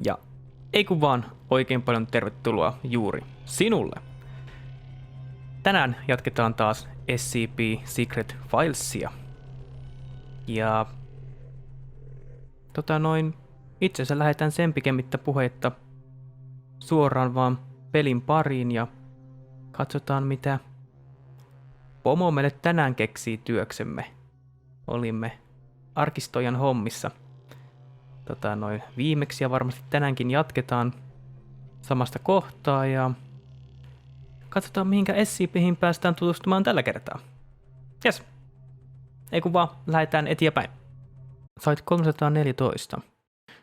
Ja ei kun vaan oikein paljon tervetuloa juuri sinulle. Tänään jatketaan taas SCP Secret Filesia. Ja itse asiassa lähdetään sen pikemmittä puhetta suoraan vaan pelin pariin ja katsotaan mitä pomo meille tänään keksii työksemme. Olimme Arkistoijan hommissa viimeksi ja varmasti tänäänkin jatketaan samasta kohtaa ja katsotaan mihinkä SCP:hin päästään tutustumaan tällä kertaa. Jes. Ei kun vaan, lähdetään eteenpäin. Site 314.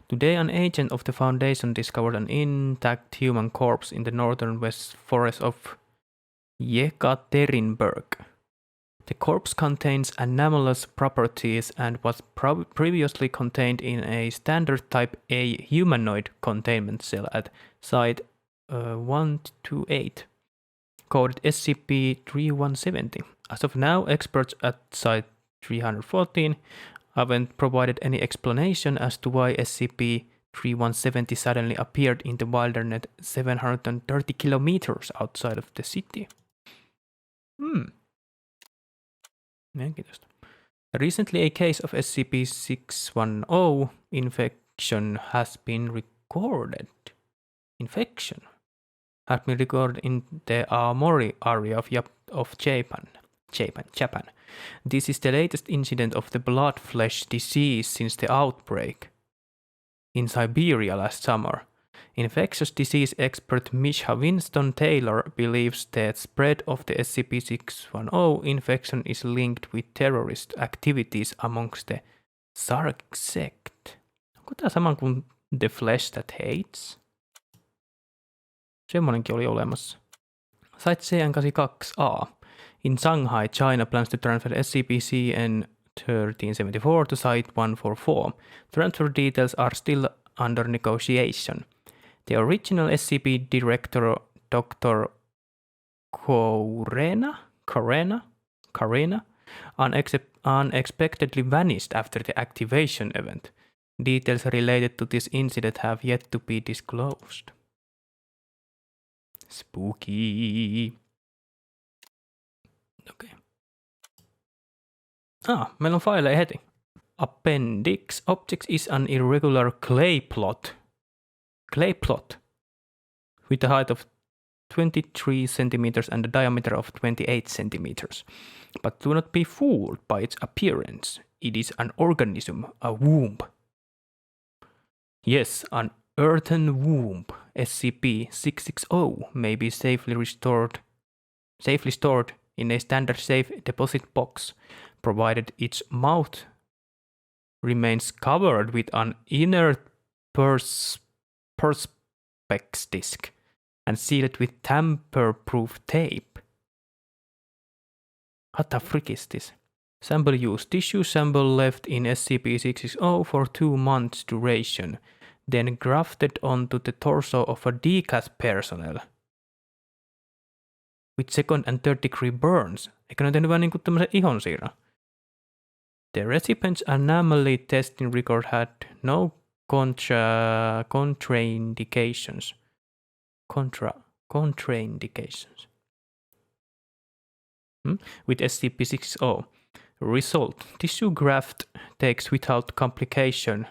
Today an agent of the Foundation discovered an intact human corpse in the northern west forest of Yekaterinburg. The corpse contains anomalous properties and was previously contained in a standard type A humanoid containment cell at Site 128, coded SCP-3170. As of now, experts at Site 314 haven't provided any explanation as to why SCP-3170 suddenly appeared in the wilderness 730 kilometers outside of the city. Mielenkiintoista. Recently a case of SCP-610 infection has been recorded. Infection has been recorded in the Aomori area of Japan. This is the latest incident of the blood flesh disease since the outbreak in Siberia last summer. Infectious disease expert Misha Winston Taylor believes that spread of the SCP-610 infection is linked with terrorist activities amongst the Sark sect. Onko tämä sama kuin The Flesh That Hates? Semmoinenkin oli olemassa. Site CN82A. In Shanghai, China plans to transfer SCP-CN1374 to Site 144. Transfer details are still under negotiation. The original SCP director, Dr. Karena, unexpectedly vanished after the activation event. Details related to this incident have yet to be disclosed. Spooky. Okei. Meillä on faileja heti. Appendix. Object is an irregular clay plot with a height of 23 centimeters and a diameter of 28 centimeters. But do not be fooled by its appearance. It is an organism, a womb. Yes, an earthen womb. SCP-660 may be safely stored in a standard safe deposit box, provided its mouth remains covered with an inert perspex disc and sealed with tamper-proof tape. What the frick is this? Sample use. Tissue sample left in SCP-660 for 2 months duration, then grafted onto the torso of a decast personnel with second and third degree burns. Eikö ne tehnyt vähän niinku tämmösen ihonsiirron? The recipient's anomaly testing record had no contraindications. With SCP-660. Result. Tissue graft takes without complication.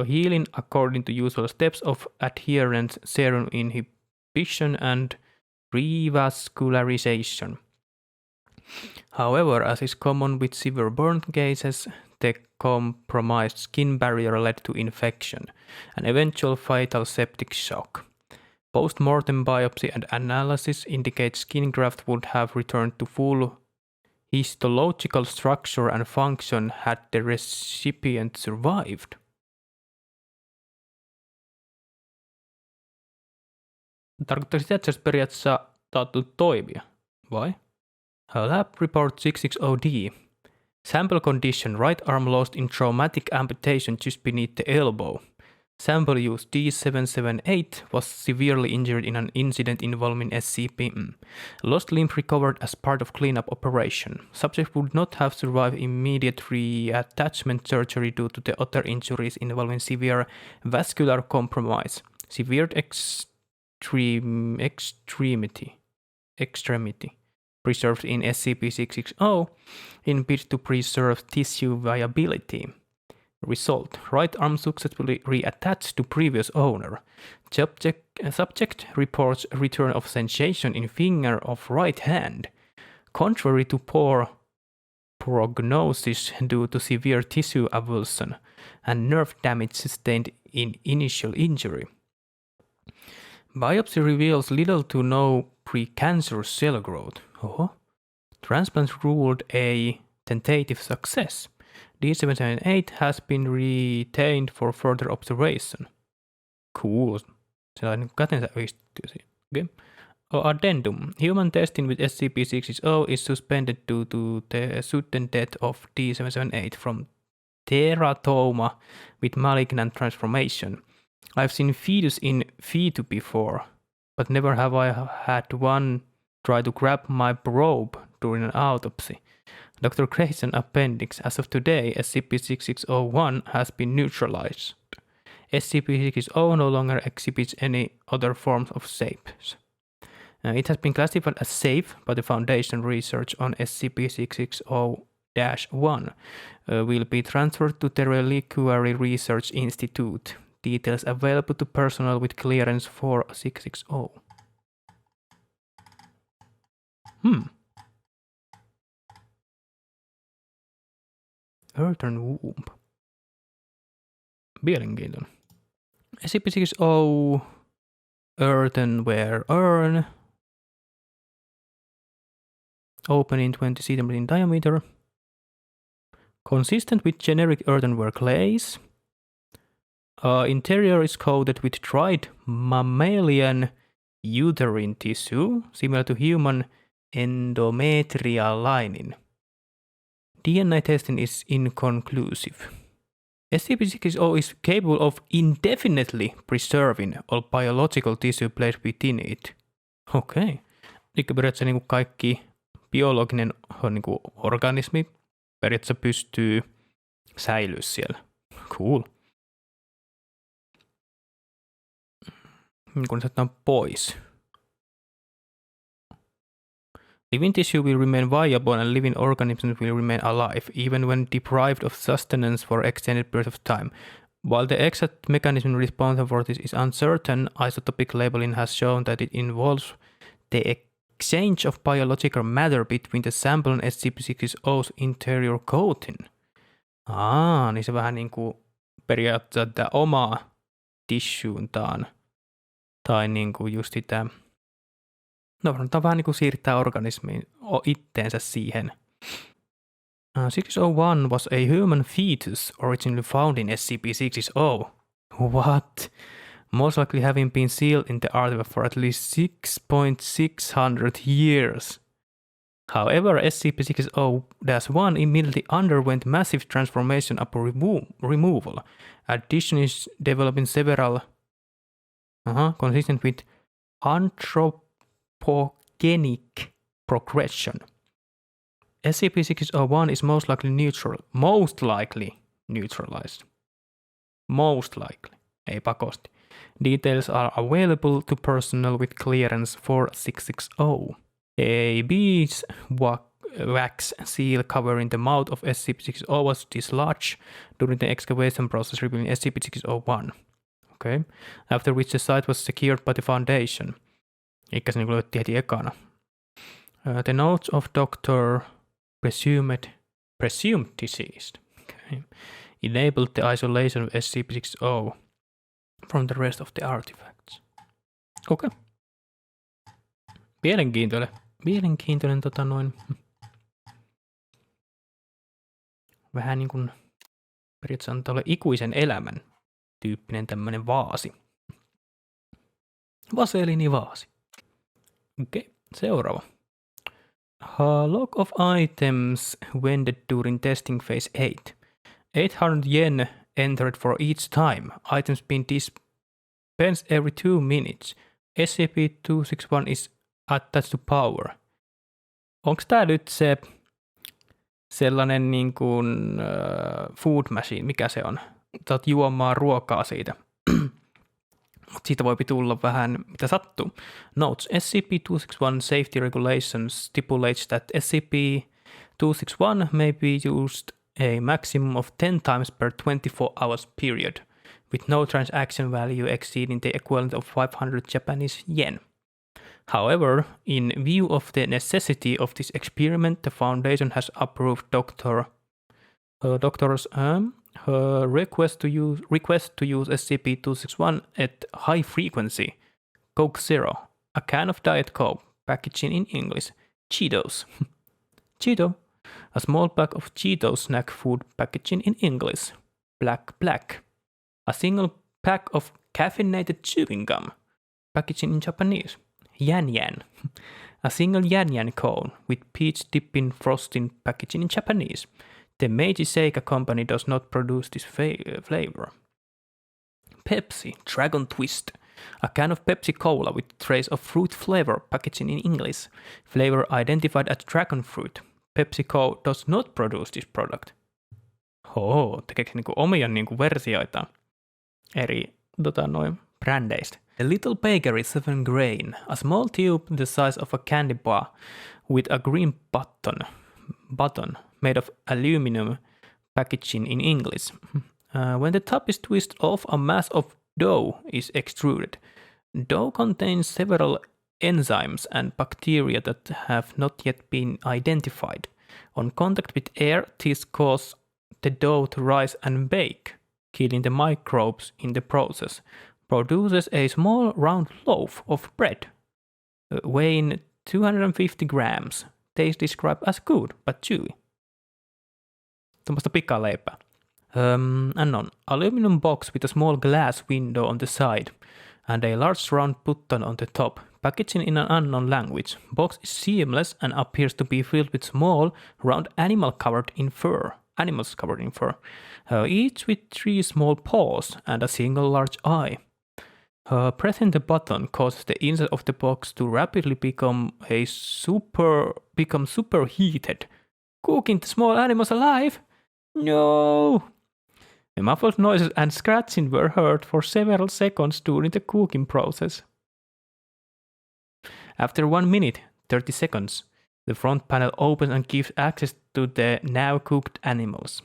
Healing according to usual steps of adherence, serum inhibition, and revascularization. However, as is common with severe burn cases, the compromised skin barrier led to infection, an eventual fatal septic shock. Post-mortem biopsy and analysis indicate skin graft would have returned to full histological structure and function had the recipient survived. Tarkoittaa sitä, että se olisi periaatteessa taattu toimia, vai? Lab report 660D. Sample condition, right arm lost in traumatic amputation just beneath the elbow. Sample use D778 was severely injured in an incident involving SCP. Lost limb recovered as part of cleanup operation. Subject would not have survived immediate reattachment surgery due to the other injuries involving severe vascular compromise, severe extremity preserved in SCP-660 in bid to preserve tissue viability. Result: right arm successfully reattached to previous owner. Subject reports return of sensation in finger of right hand. Contrary to poor prognosis due to severe tissue avulsion and nerve damage sustained in initial injury. Biopsy reveals little to no precancerous cell growth. Transplant ruled a tentative success. D778 has been retained for further observation. Cool. Se on kätensä yhdistettyä siinä. Okay. Addendum. Human testing with SCP-660 is suspended due to the sudden death of D778 from teratoma with malignant transformation. I've seen fetus in fetu before, but never have I had one try to grab my probe during an autopsy. Dr. Grayson appendix. As of today, SCP-6601 has been neutralized. SCP-660 no longer exhibits any other forms of shapes. It has been classified as safe by the Foundation. Research on SCP-660-1 will be transferred to the Reliquary Research Institute. Details available to personnel with clearance for 660. Earthen Womb. Mielenkiintoinen. SCP-660 Earthenware Urn. Open in 20 cm in diameter. Consistent with generic earthenware glaze. Interior is coated with dried mammalian uterine tissue, similar to human endometrial lining. DNA testing is inconclusive. SCP-660 is capable of indefinitely preserving all biological tissue placed within it. Okei. Eli periaatteessa niin kuin kaikki biologinen niin kuin organismi periaatteessa pystyy säilyä siellä. Cool. Kun se otetaan pois. Living tissue will remain viable and living organisms will remain alive, even when deprived of sustenance for extended periods of time. While the exact mechanism responsible for this is uncertain, isotopic labeling has shown that it involves the exchange of biological matter between the sample and SCP-660's interior coating. Niin se vähän niin kuin periaatteessa tätä omaa tissuuntaan. Tai niin kuin just sitä, tämä vähän niin kuin siirtää organismiin itteensä siihen. 601 was a human fetus originally found in SCP-660. What? Most likely having been sealed in the artifact for at least 6,600 years. However, SCP-660-1 immediately underwent massive transformation upon removal. Addition is developing several consistent with anthropogenic progression. SCP-601 is most likely neutralized. Most likely, ei pakosti. Details are available to personnel with clearance for 660. A beeswax seal covering the mouth of SCP-660 was dislodged during the excavation process revealing SCP-601. Okay. After which the site was secured by the Foundation. Eikä se niin löydettiin heti ekana. The notes of Dr. Presumed deceased. Okay. Enabled the isolation of SCP-660 from the rest of the artifacts. Okei. Okay. Mielenkiintoinen vähän niin kuin periaatteessa antaa olla ikuisen elämän tyyppinen tämmönen vaasi. Vaseliinivaasi. Okei, seuraava. Log of items vended during testing phase 8. 800 yen entered for each time. Items being dispensed every 2 minutes. SCP-261 is attached to power. Onko tää nyt se sellainen niin kuin food machine, mikä se on? Saat juomaan ruokaa siitä. Mutta siitä voi tulla vähän mitä sattuu. Notes. SCP-261 safety regulations stipulates that SCP-261 may be used a maximum of 10 times per 24 hours period, with no transaction value exceeding the equivalent of 500 Japanese yen. However, in view of the necessity of this experiment, the Foundation has approved Doctor's request to use SCP-261 at high frequency. Coke Zero, a can of Diet Coke, packaging in English. Cheetos. Cheeto, a small bag of Cheetos snack food, packaging in English. Black, a single pack of caffeinated chewing gum, packaging in Japanese. Yan, a single yan cone with peach dipping frosting, packaging in Japanese. The Meiji Sähäkkä company does not produce this flavor. Pepsi, Dragon Twist, a can of Pepsi Cola with trace of fruit flavor, packaging in English. Flavor identified as dragon fruit. PepsiCo does not produce this product. Tekeekö niinku omia niinku versioita eri brändeistä? A little bakery 7 grain, a small tube the size of a candy bar with a green button made of aluminum, packaging in English. When the top is twisted off, a mass of dough is extruded. Dough contains several enzymes and bacteria that have not yet been identified. On contact with air, this causes the dough to rise and bake, killing the microbes in the process. Produces a small round loaf of bread, weighing 250 grams. Taste described as good, but chewy. Tuommoista pikaleipää. Unknown. Aluminum box with a small glass window on the side and a large round button on the top. Packaging in an unknown language. Box is seamless and appears to be filled with small, round animals covered in fur. Each with 3 small paws and a single large eye. Pressing the button causes the inside of the box to rapidly become superheated, cooking the small animals alive. No! The muffled noises and scratching were heard for several seconds during the cooking process. After 1 minute, 30 seconds, the front panel opens and gives access to the now cooked animals.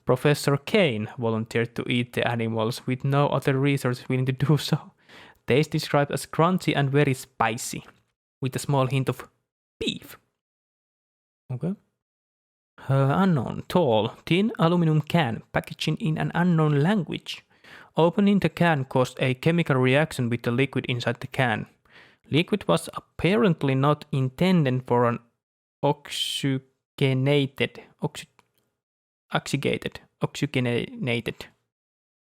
Professor Kane volunteered to eat the animals with no other researchers willing to do so. Taste described as crunchy and very spicy, with a small hint of beef. Okay. Unknown, tall, thin aluminum can, packaging in an unknown language. Opening the can caused a chemical reaction with the liquid inside the can. Liquid was apparently not intended for an oxygenated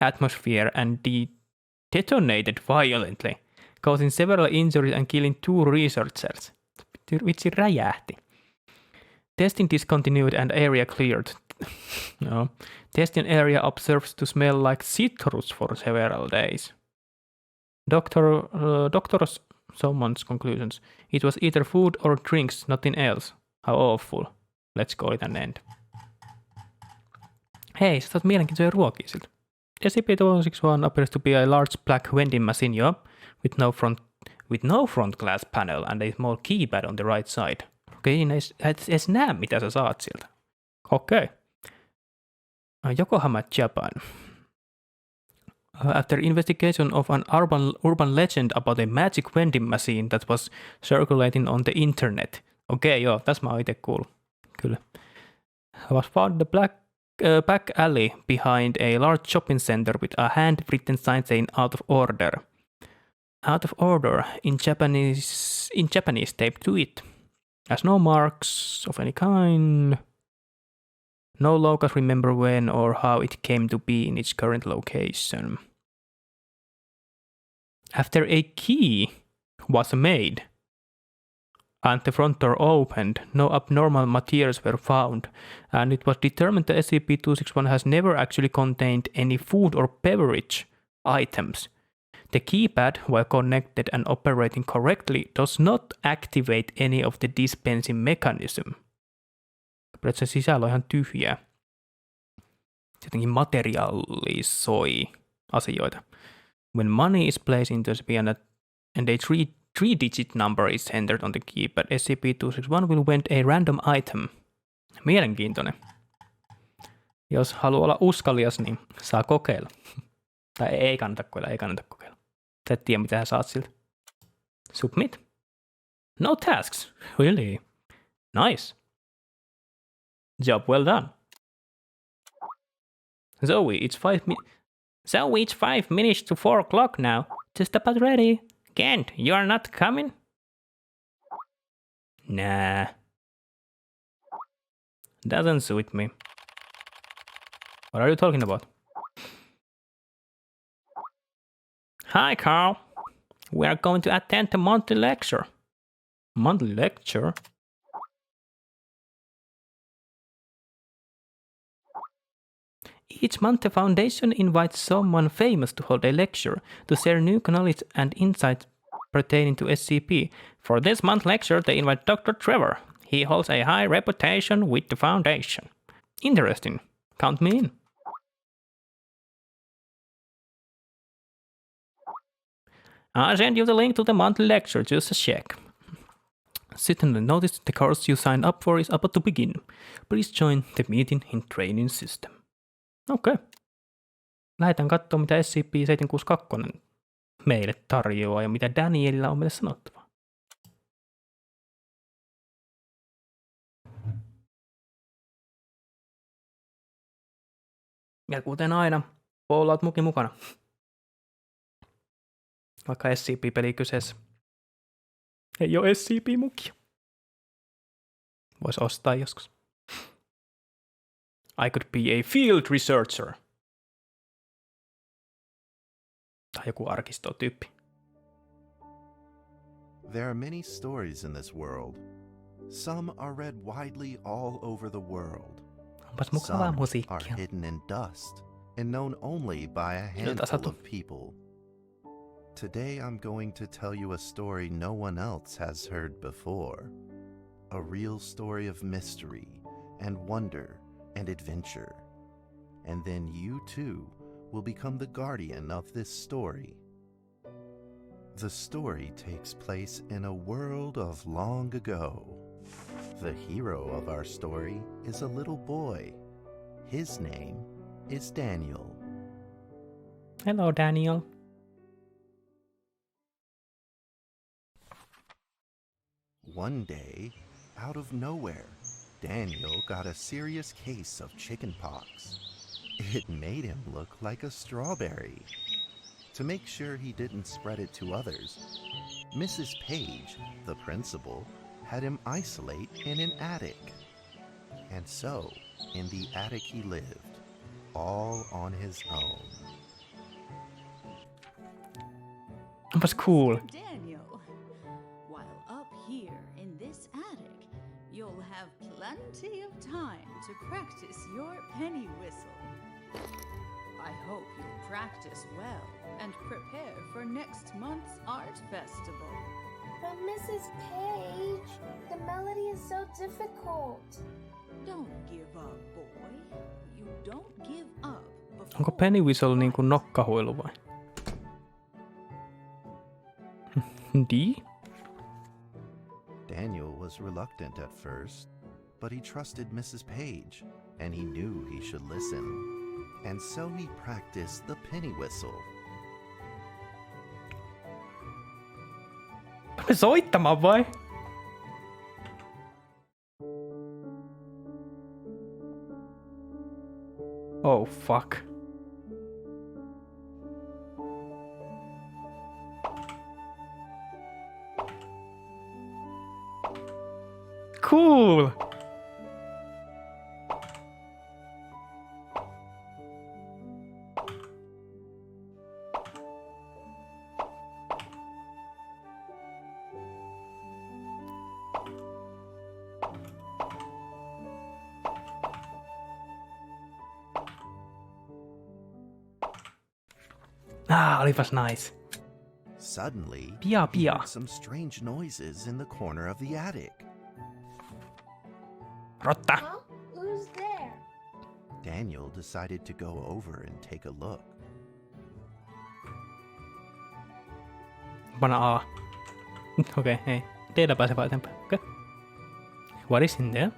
atmosphere and detonated violently, causing several injuries and killing 2 researchers. Vitsi räjähti. Testing discontinued and area cleared. No. Testing area observed to smell like citrus for several days. Doctor's someone's conclusions. It was either food or drinks, nothing else. How awful. Let's call it an end. Hei, sä saat mielenkiintoisia ruokia siltä. SCP-261 appears to be a large black vending machine, with no front glass panel and a small keypad on the right side. Okei, et edes näe, mitä sä saat sieltä. Okei. Yokohama, Japan. After investigation of an urban legend about a magic vending machine that was circulating on the internet. Okei, joo, tässä mä oon itse kuullut. Kyllä. Was found the back alley behind a large shopping center with a handwritten sign saying out of order. Out of order in Japanese taped to it. Has no marks of any kind. No locals remember when or how it came to be in its current location. After a key was made. and the front door opened. No abnormal materials were found, and it was determined that SCP-261 has never actually contained any food or beverage items. The keypad, while connected and operating correctly, does not activate any of the dispensing mechanism. Periaatteessa sisällä on ihan tyhjää. Se jotenkin materialisoi asioita. When money is placed into SCP and a three-digit number is entered on the keypad, SCP-261 will vent a random item. Mielenkiintoinen. Jos haluaa olla uskalias, niin saa kokeilla. Tai ei kannata kokeilla. Sä et tiedä, mitä sä saat siltä. Submit. No tasks. Really? Nice. Job well done. Zoe, it's 5 minutes to 4 o'clock now. Just about ready. Kent, you are not coming? Nah. Doesn't suit me. What are you talking about? Hi, Carl. We are going to attend the monthly lecture. Monthly lecture? Each month, the Foundation invites someone famous to hold a lecture to share new knowledge and insights pertaining to SCP. For this month's lecture, they invite Dr. Trevor. He holds a high reputation with the Foundation. Interesting. Count me in. I'll send you the link to the monthly lecture, just a check. Sit and notice the course you signed up for is about to begin. Please join the meeting in training system. Okei. Lähdetään katsomaan, mitä SCP-762 meille tarjoaa ja mitä Danielilla on meille sanottavaa. Ja kuten aina, Fallout muki mukana. Vaikka SCP-peli kyseessä. Ei ole SCP-mukia. Vois ostaa joskus. I could be a field researcher. Tai joku arkistotyyppi. There are many stories in this world. Some are read widely all over the world. Onpas mukavaa Some musiikkia. are hidden in dust and known only by a handful of people. Today I'm going to tell you a story no one else has heard before. A real story of mystery and wonder and adventure. And then you too will become the guardian of this story. The story takes place in a world of long ago. The hero of our story is a little boy. His name is Daniel. Hello, Daniel. One day, out of nowhere, Daniel got a serious case of chickenpox. It made him look like a strawberry. To make sure he didn't spread it to others, Mrs. Page, the principal, had him isolate in an attic. And so, in the attic he lived, all on his own. Onpas cool. Daniel, while up here in this attic, you'll have plenty of time to practice your penny whistle. I hope you'll practice well and prepare for next month's art festival. But Mrs. Page, the melody is so difficult. Don't give up, boy. You don't give up before. Onko penny whistle niinku nokkahuilu vai? D? Daniel was reluctant at first, but he trusted Mrs. Page, and he knew he should listen. And so he practiced the penny whistle. Me soittamaan vai? Oh fuck. Cool. Olipas nice. Suddenly, Pia, he pia. heard some strange noises in the corner of the attic. Rotta. Huh? Who's there? Daniel decided to go over and take a look. Pana A. Okei, hei. Teillä pääsee vaan eteenpäin. Okei. What is in there?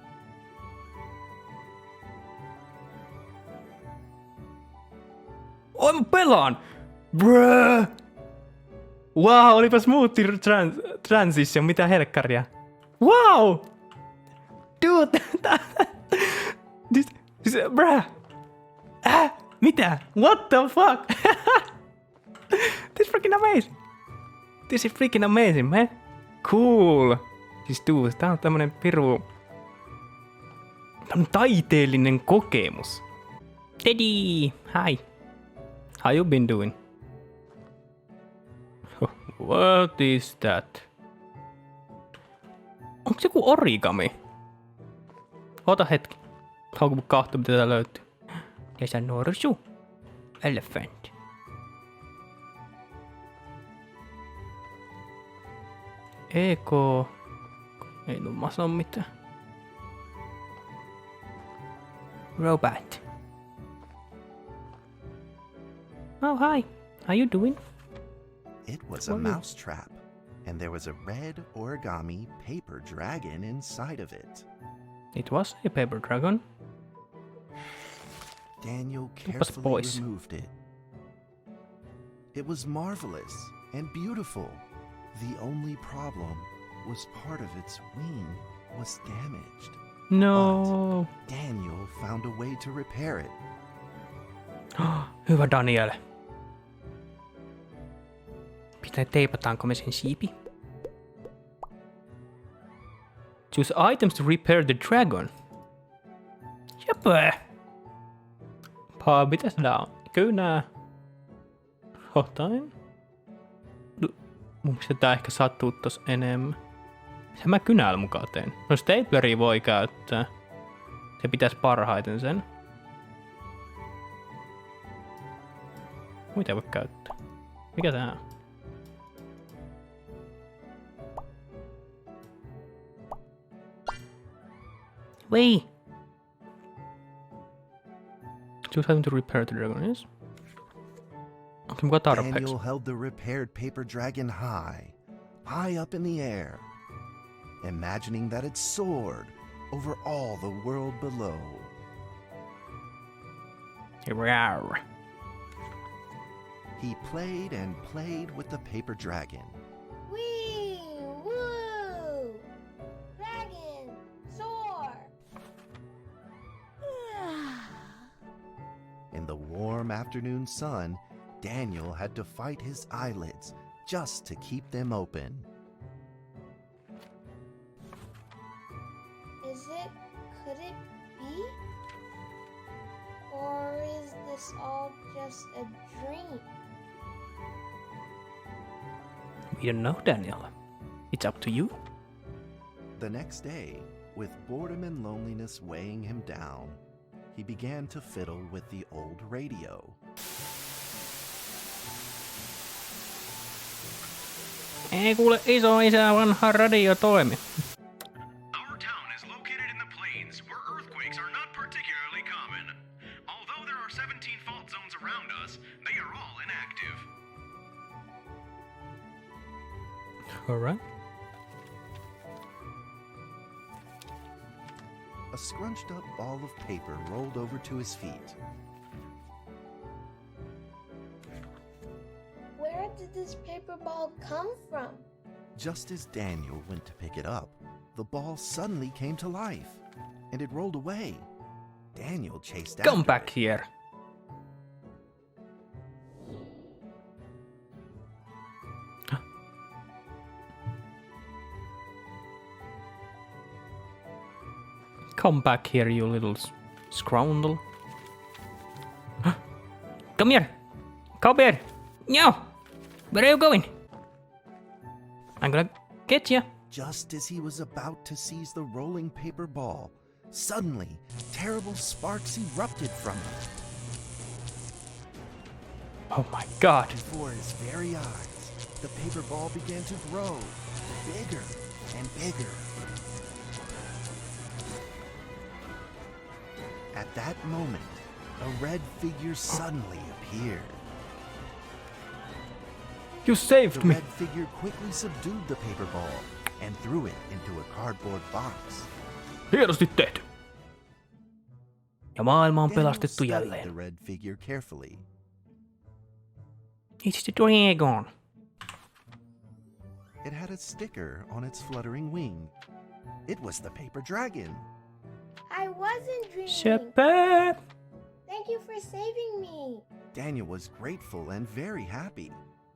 Oi, mä pelaan! Bruh! Wow, olipa smoothi transition, mitä helkkaria. Wow! Dude! This, bruh! Mitä? What the fuck? This is freaking amazing! This is freaking amazing, man! Cool! Siis dude, tää on tämmönen piru... Tämmönen taiteellinen kokemus. Teddy! Hi! How you been doing? What is that? Onko se joku origami? Ota hetki. Haluanko kahta, mitä täällä löytyy? There's a norsu. Elephant. Eko. Ei mä sano mitään. Robot. Oh, hi. How you doing? It was a mousetrap, and there was a red origami paper dragon inside of it. It was a paper dragon. Daniel Tupas carefully pois. removed it. It was marvelous and beautiful. The only problem was part of its wing was damaged. No. But Daniel found a way to repair it. Hyvä Daniel. Teipataanko me sen siipi? Choose items to repair the dragon. Jäpä. Mitäs nää on? Kynää. Jotain. Mun mielestä tää ehkä sattuu tos enemmän. Sen mä kynäällä mukaan teen. No stapleria voi käyttää. Se pitäis parhaiten sen. Muita ei voi käyttää. Mikä tää on? Wait. Choose item to repair the dragon, yes? Okay, mukaan tarpeeksi. Daniel held the repaired paper dragon high up in the air, imagining that it soared over all the world below. Rawr. He played and played with the paper dragon. Wee! Woo! Dragon! Soar! In the warm afternoon sun, Daniel had to fight his eyelids just to keep them open. Could it be? Or is this all just a dream? We don't know, Daniel. It's up to you. The next day, with boredom and loneliness weighing him down, he began to fiddle with the old radio. Ei kuule iso-isä vanha radio toimi. Our town is located in the plains, where earthquakes are not particularly common. Although there are 17 fault zones around us, they are all inactive. Alright. A scrunched up ball of paper rolled over to his feet. Where did this paper ball come from? Just as Daniel went to pick it up, the ball suddenly came to life, and it rolled away. Daniel chased after Come back it. here. Come back here, you little scoundrel. Come here! Come here! No! Where are you going? I'm gonna get you. Just as he was about to seize the rolling paper ball, suddenly, terrible sparks erupted from it. Oh my god. Before his very eyes, the paper ball began to grow, bigger and bigger. At that moment, a red figure suddenly appeared. You saved The me. red figure quickly subdued the paper ball and threw it into a cardboard box. Hienosti tehty. Ja maailma on Daniel pelastettu studied jälleen. the red figure carefully. It's the dragon. It had a sticker on its fluttering wing. It was the paper dragon. I wasn't dreaming. Sepä. Thank you for saving me. Daniel was grateful and very happy.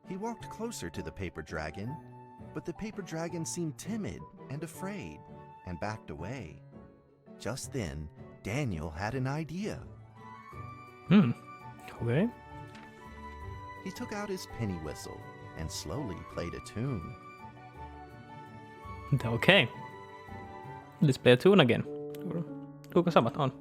He walked closer to the paper dragon, but the paper dragon seemed timid and afraid and backed away. Just then, Daniel had an idea. Okay. He took out his penny whistle and slowly played a tune. Okay. Let's play a tune again. Kuinka samat on?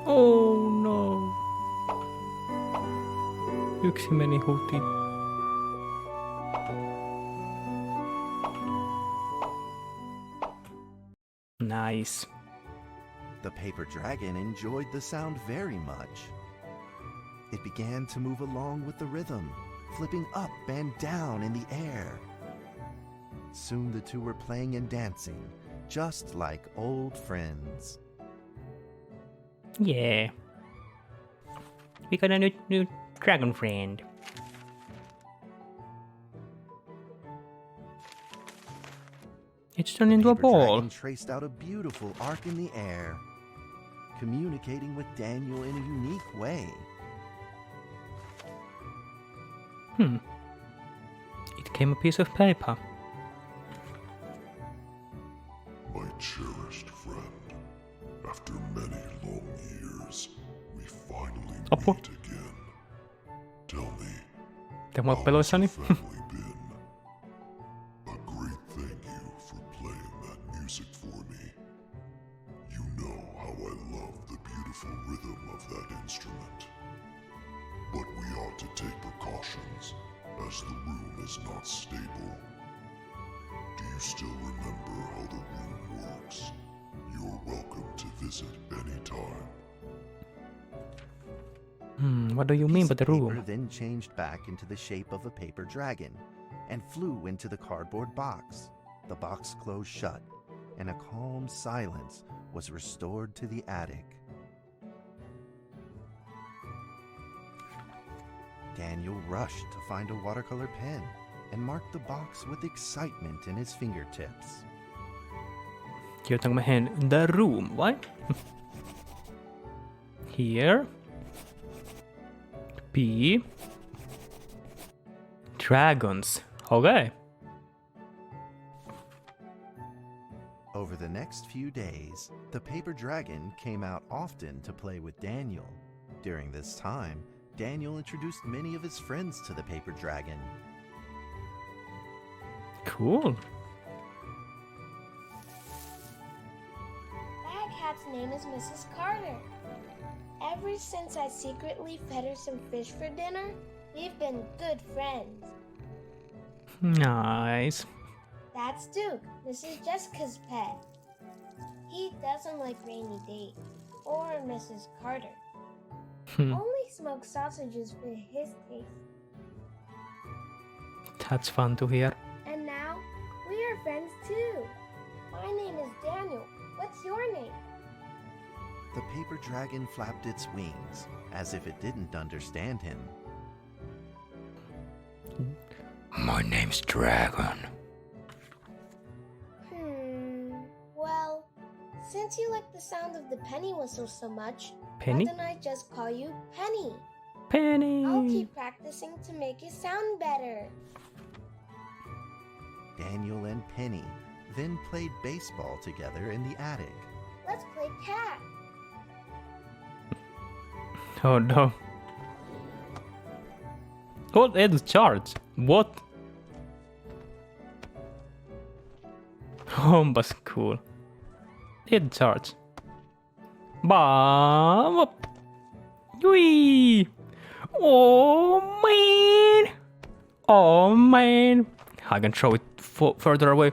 Oh no. Yksi meni hutiin. Nice. The paper dragon enjoyed the sound very much. It began to move along with the rhythm, flipping up and down in the air. Soon the two were playing and dancing, just like old friends. Yeah. We got a new dragon friend. It's turned into a Paper ball. dragon traced out a beautiful arc in the air, communicating with Daniel in a unique way. It came a piece of paper. My cherished friend, after many long years, we finally Apua. meet again. Tell me, Tämä on how has peloissani. your family been? A great thank you for playing that music for me. You know how I love the beautiful rhythm of that instrument. But we ought to take precautions, as the room is not stable. Do you still remember how the room works? You're welcome to visit anytime. What do you mean by the Paper room? then changed back into the shape of a paper dragon and flew into the cardboard box. The box closed shut, and a calm silence was restored to the attic. Daniel rushed to find a watercolor pen and marked the box with excitement in his fingertips. Kirjoitanko mä the room, vai? Here. P. Dragons. Okay. Over the next few days, the paper dragon came out often to play with Daniel. During this time, Daniel introduced many of his friends to the paper dragon. Cool. That cat's name is Mrs. Carter. Ever since I secretly fed her some fish for dinner, we've been good friends. Nice. That's Duke, Mrs. Jessica's pet. He doesn't like rainy days or Mrs. Carter. Only smoked sausages for his taste. That's fun to hear. And now, we are friends too. My name is Daniel. What's your name? The paper dragon flapped its wings as if it didn't understand him. My name's Dragon. Since you like the sound of the penny whistle so much, Penny? why don't I just call you Penny? Penny! I'll keep practicing to make it sound better. Daniel and Penny then played baseball together in the attic. Let's play cat. Oh no. Hold Ed's charge. What? Onpas cool. Ed charge. Bam! Yui! Oh man! Oh man! I can throw it further away.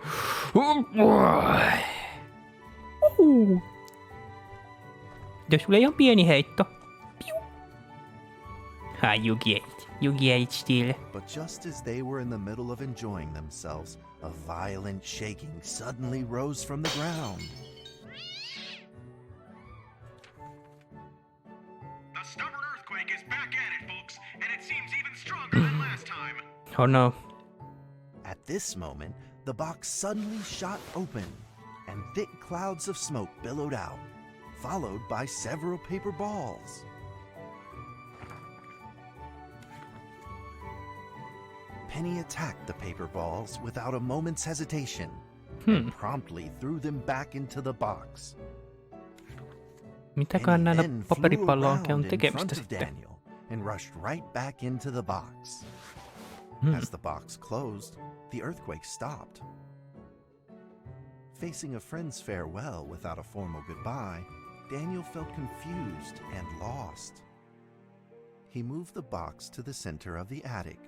Jos sulla ihan pieni heitto. Piu. You get it still. But just as they were in the middle of enjoying themselves, a violent shaking suddenly rose from the ground. The stubborn earthquake is back at it, folks, and it seems even stronger than last time. Oh no. At this moment, the box suddenly shot open, and thick clouds of smoke billowed out, followed by several paper balls. Penny attacked the paper balls without a moment's hesitation and promptly threw them back into the box. Mitäköhän näillä Then flew paperipalloilla on around in tekemistä front of sitten? Daniel and rushed right back into the box. As the box closed, the earthquake stopped. Facing a friend's farewell without a formal goodbye, Daniel felt confused and lost. He moved the box to the center of the attic.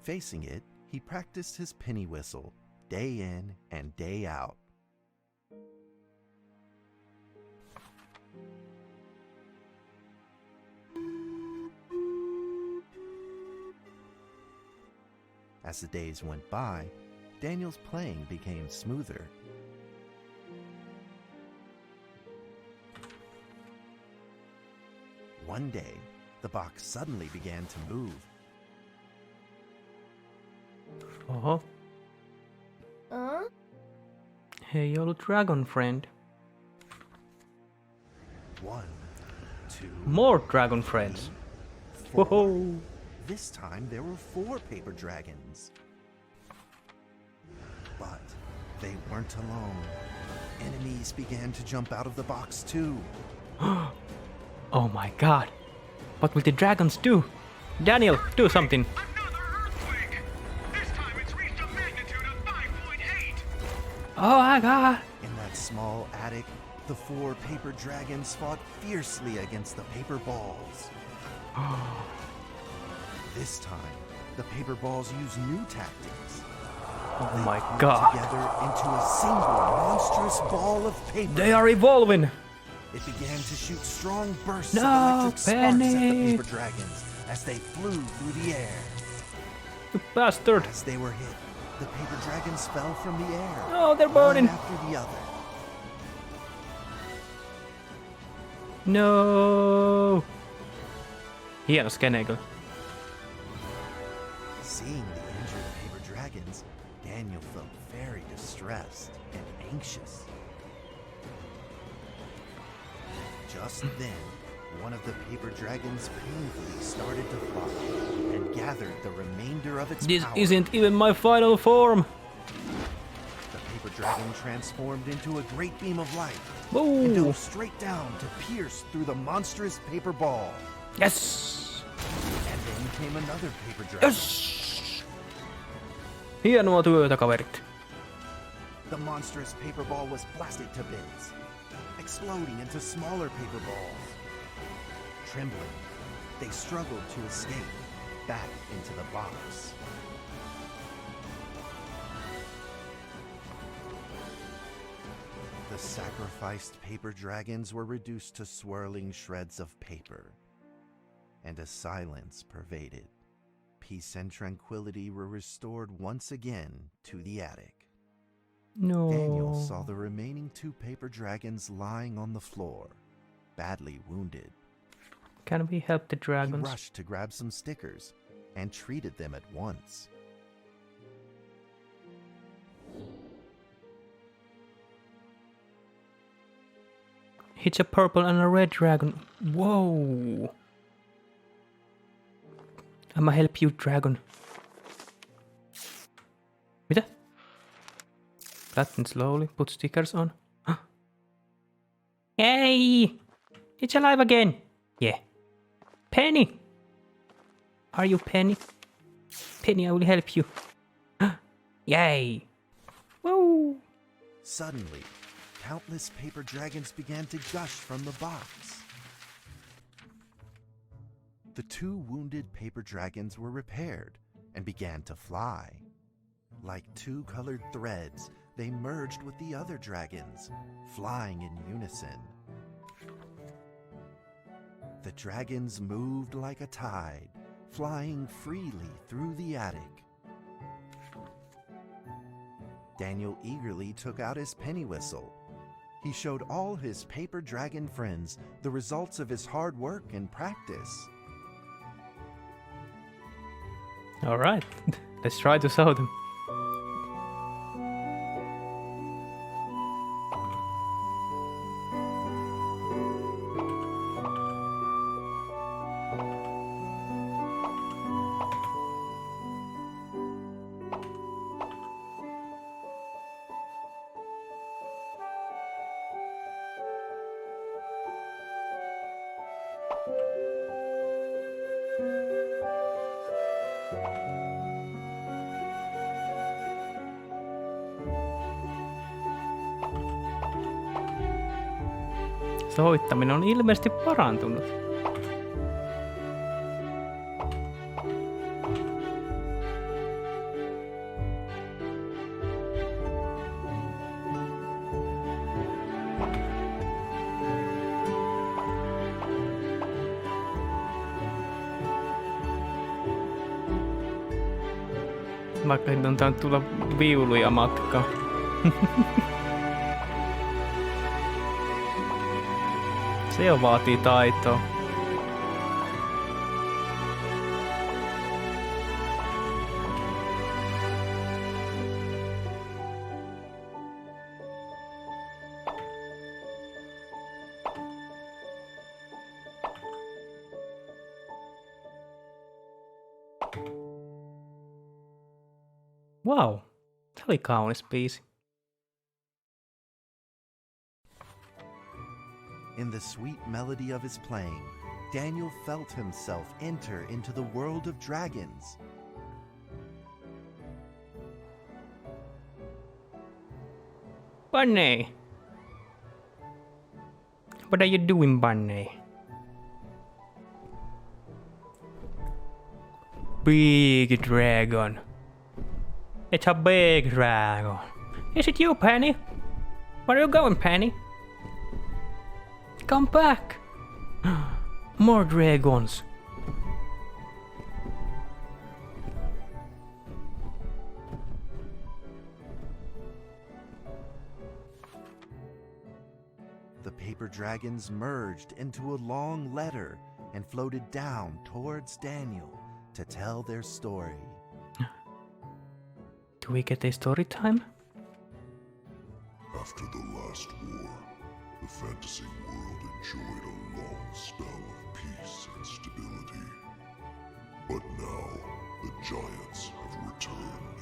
Facing it, he practiced his penny whistle day in and day out. As the days went by, Daniel's playing became smoother. One day, the box suddenly began to move. Oho. Huh? Hey, old dragon friend. 1, 2, More dragon friends. 4. Whoa. This time there were 4 paper dragons. But they weren't alone. Enemies began to jump out of the box too. Oh my god. What will the dragons do? Daniel, do something. Another earthquake! This time it's reached a magnitude of 5.8! Oh my god. In that small attic, the 4 paper dragons fought fiercely against the paper balls. This time, the paper balls used new tactics. Oh my Flew god. together into a single monstrous ball of paper. They are evolving. It began to shoot strong bursts No, of electric sparks at Penny. the paper dragons as they flew through the air. You bastard. As they were hit, the paper dragons fell from the air. No, they're burning. One after the other. No. Hieno skene kyllä. Seeing the injured paper dragons, Daniel felt very distressed and anxious. Just then, one of the paper dragons painfully started to fly and gathered the remainder of its This power. isn't even my final form. The paper dragon transformed into a great beam of light and Woo. dove straight down to pierce through the monstrous paper ball. Yes. And then came another paper dragon. Yes. Hienoa työtä, kaverit. The monstrous paper ball was blasted to bits, exploding into smaller paper balls. Trembling, they struggled to escape back into the box. The sacrificed paper dragons were reduced to swirling shreds of paper, and a silence pervaded. Peace and tranquility were restored once again to the attic. No. Daniel saw the remaining 2 paper dragons lying on the floor, badly wounded. Can we help the He dragons? rushed to grab some stickers and treated them at once. It's a purple and a red dragon. Whoa. I'ma help you, dragon. Mitä? Flatten slowly, put stickers on. Hey! It's alive again! Yeah. Penny! Are you Penny? Penny, I will help you. Yay! Woo! Suddenly, countless paper dragons began to gush from the box. The 2 wounded paper dragons were repaired and began to fly. Like 2 colored threads, they merged with the other dragons, flying in unison. The dragons moved like a tide, flying freely through the attic. Daniel eagerly took out his penny whistle. He showed all his paper dragon friends the results of his hard work and practice. All right, let's try to show them. Soittaminen on ilmeisesti parantunut. Vaikka nyt on tainnut tulla viuluja matkaan. Se jo vaatii taitoa. Wow, se oli kaunis biisi. In the sweet melody of his playing, Daniel felt himself enter into the world of dragons. Bunny! What are you doing, Bunny? Big dragon. It's a big dragon. Is it you, Penny? Where are you going, Penny? Come back! More dragons. The paper dragons merged into a long letter and floated down towards Daniel to tell their story. Do we get a story time? After the last war, the fantasy world enjoyed a long spell of peace and stability. But now, the giants have returned.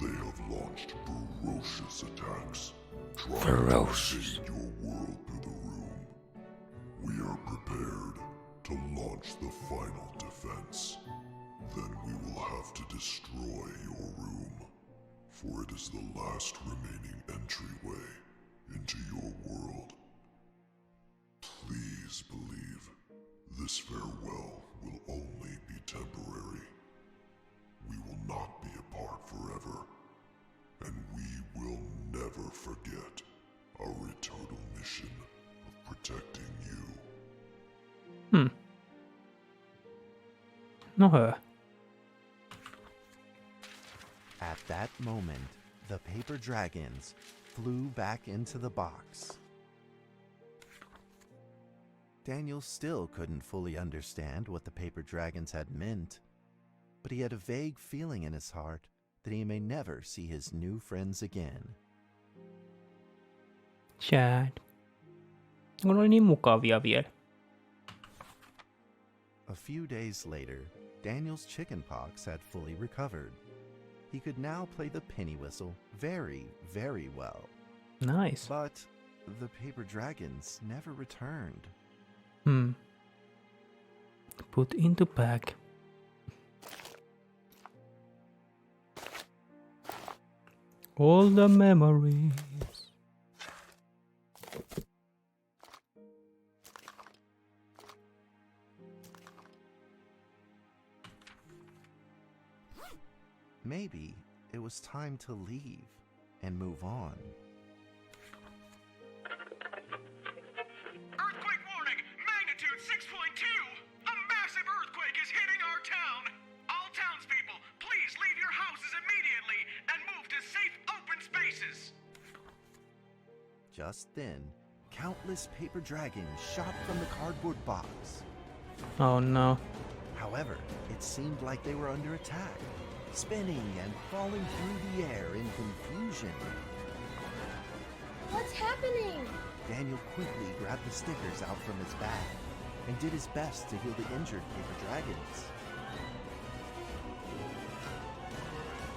They have launched ferocious attacks, trying to invade your world through the room. We are prepared to launch the final defense. Then we will have to destroy your room, for it is the last remaining entryway into your world. Please believe this farewell will only be temporary. We will not be apart forever, and we will never forget our eternal mission of protecting you. No hö. At that moment, the paper dragons flew back into the box. Daniel still couldn't fully understand what the paper dragons had meant, but he had a vague feeling in his heart that he may never see his new friends again. Chad. Kun oli niin mukavia vielä. A few days later, Daniel's chickenpox had fully recovered. He could now play the penny whistle very, very well. Nice. But the paper dragons never returned. Put into bag. All the memories. Maybe it was time to leave and move on. Earthquake warning! Magnitude 6.2! A massive earthquake is hitting our town! All townspeople, please leave your houses immediately and move to safe open spaces! Just then, countless paper dragons shot from the cardboard box. Oh no. However, it seemed like they were under attack, spinning and falling through the air in confusion. What's happening? Daniel quickly grabbed the stickers out from his bag and did his best to heal the injured paper dragons.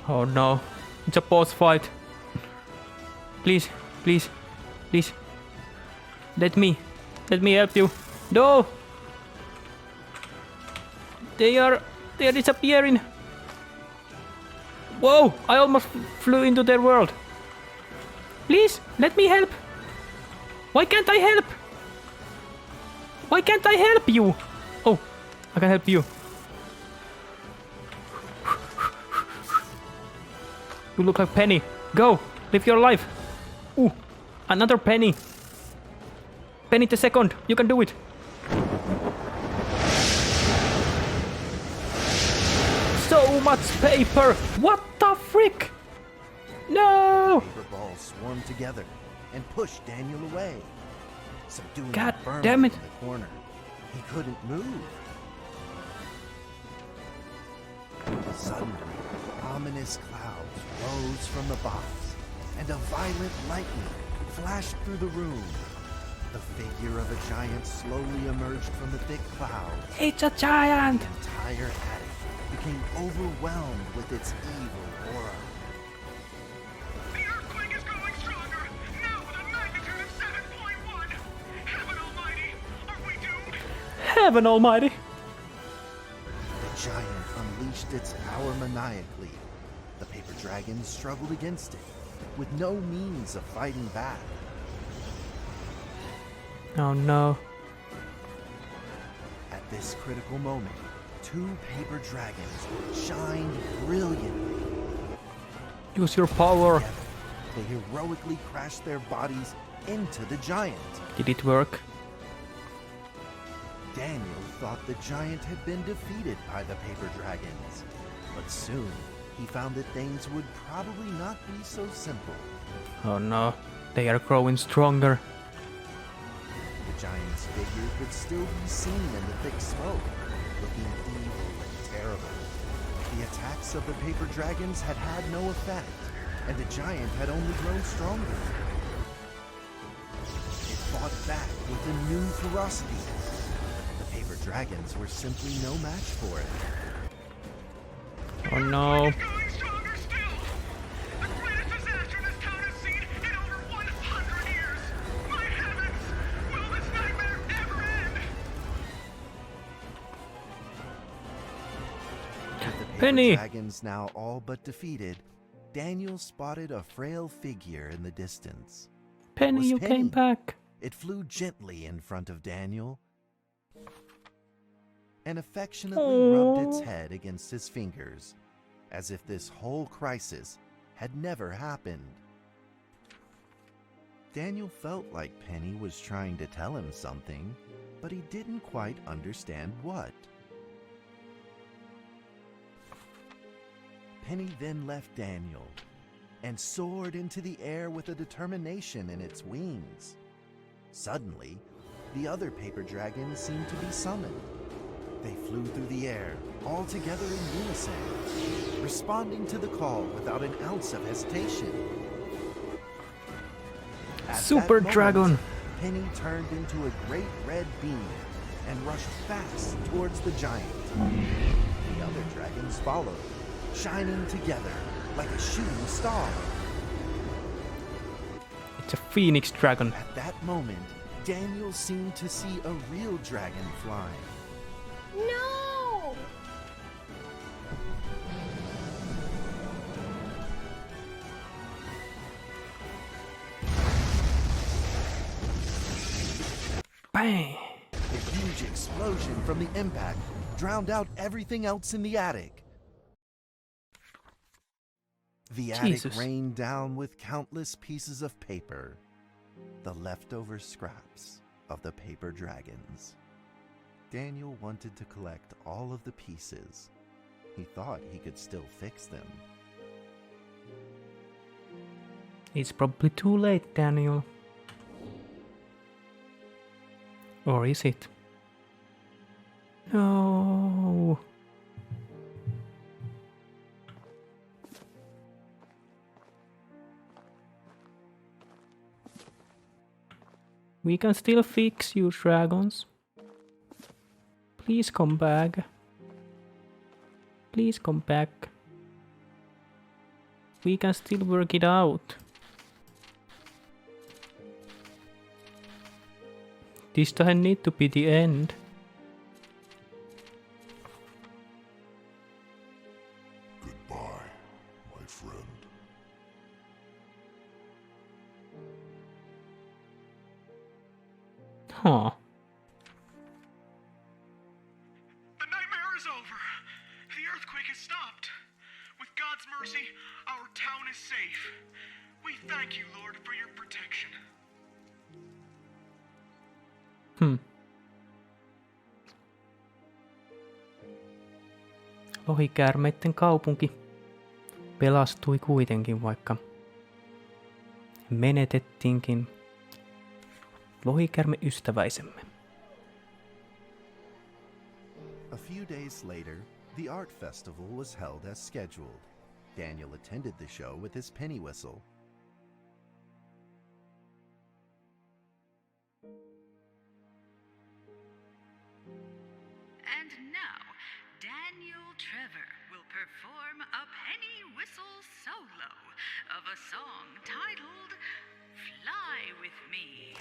Oh no. It's a boss fight. Please, please, please. Let me help you. No! They are disappearing. Whoa! I almost flew into their world. Please, let me help. Why can't I help? Why can't I help you? Oh, I can help you. You look like Penny. Go, live your life. Ooh, another Penny. Penny the second, you can do it. So much paper! What the frick? No! Paper balls swarmed together and pushed Daniel away, subduing God him firmly damn it. in the corner. He couldn't move. Suddenly, ominous clouds rose from the box, and a violent lightning flashed through the room. The figure of a giant slowly emerged from the thick clouds. It's a giant! The entire attic became overwhelmed with its evil aura. The earthquake is growing stronger, now with a magnitude of 7.1! Heaven Almighty, are we doomed? Heaven almighty! The giant unleashed its power maniacally. The paper dragons struggled against it, with no means of fighting back. Oh no. At this critical moment, two paper dragons shined brilliantly. Use your power. Together, they heroically crashed their bodies into the giant. Did it work? Daniel thought the giant had been defeated by the paper dragons, but soon he found that things would probably not be so simple. Oh no. They are growing stronger. The giant's figure could still be seen in the thick smoke, looking evil and terrible. The attacks of the paper dragons had had no effect, and the giant had only grown stronger. It fought back with a new ferocity. The paper dragons were simply no match for it. Oh no. It's going stronger still! The greatest disaster this town has seen in over 100 years! My heavens! Will this nightmare ever end? With the paper Penny! dragons now all but defeated, Daniel spotted a frail figure in the distance. Penny, was you Penny. came back. It flew gently in front of Daniel and affectionately rubbed its Aw. head against his fingers, as if this whole crisis had never happened. Daniel felt like Penny was trying to tell him something, but he didn't quite understand what. Penny then left Daniel and soared into the air with a determination in its wings. Suddenly, the other paper dragons seemed to be summoned. They flew through the air, all together in unison, responding to the call without an ounce of hesitation. At Super that moment, Dragon. Penny turned into a great red beam and rushed fast towards the giant. The other dragons followed, shining together like a shooting star. It's a phoenix dragon. At that moment, Daniel seemed to see a real dragon flying. No! Bang! A huge explosion from the impact drowned out everything else in the attic. The attic Jesus. rained down with countless pieces of paper, the leftover scraps of the paper dragons. Daniel wanted to collect all of the pieces. He thought he could still fix them. It's probably too late, Daniel. Or is it? No. We can still fix you, dragons. Please come back. Please come back. We can still work it out. This doesn't need to be the end. Goodbye, my friend. Huh. The nightmare is over. The earthquake has stopped. With God's mercy, our town is safe. We thank you, Lord, for your protection. Lohikäärmeitten kaupunki pelastui kuitenkin, vaikka menetettiinkin lohikäärmeystäväisemme. A few days later, the art festival was held as scheduled. Daniel attended the show with his penny whistle. And now, Daniel Trevor will perform a penny whistle solo of a song titled Fly With Me.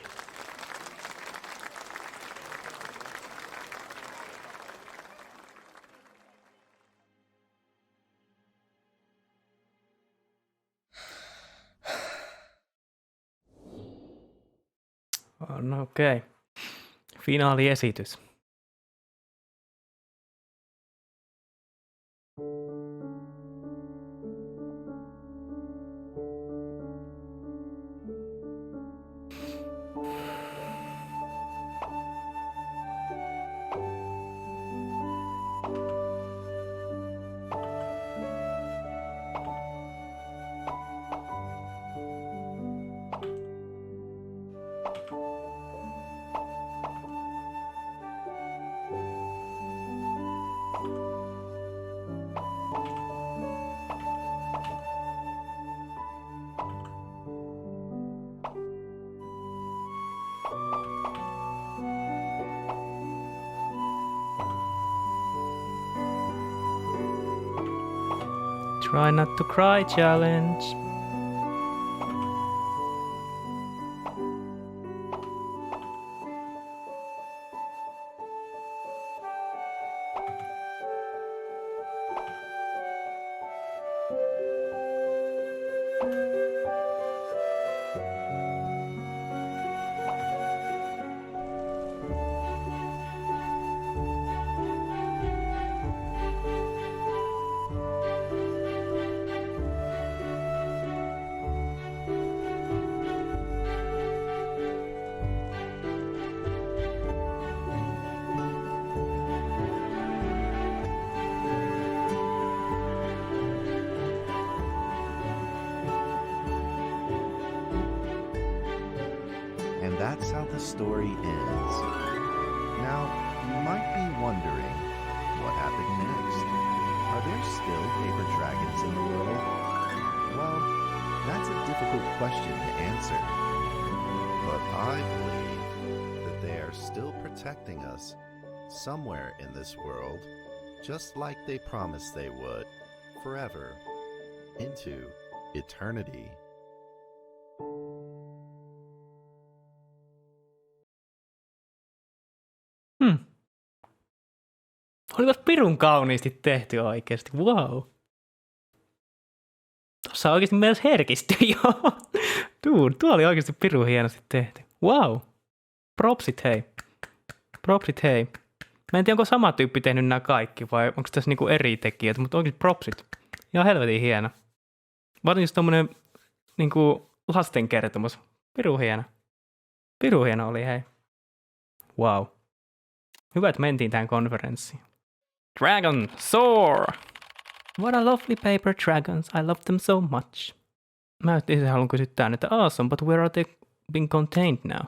No okei. Finaaliesitys. Try not to cry challenge. And that's how the story ends. Now, you might be wondering, what happened next? Are there still paper dragons in the world? Well, that's a difficult question to answer. But I believe that they are still protecting us somewhere in this world, just like they promised they would, forever, into eternity. Olivat pirun kauniisti tehty oikeasti. Wow. Tuossa oikeasti myös herkistyi jo. Tuo oli oikeasti pirun hienosti tehty. Wow. Propsit hei. Mä en tiedä, onko sama tyyppi tehnyt nämä kaikki vai onko tässä niinku eri tekijät, mutta onkin propsit. Ihan helvetin hieno. Varsinkin tommonen niinku lastenkertomus. Pirun hieno oli hei. Wow. Hyvä, että mentiin tähän konferenssiin. Dragon, soar! What a lovely paper, dragons. I love them so much. Mä itse haluan kysyttää, että awesome, but where are they being contained now?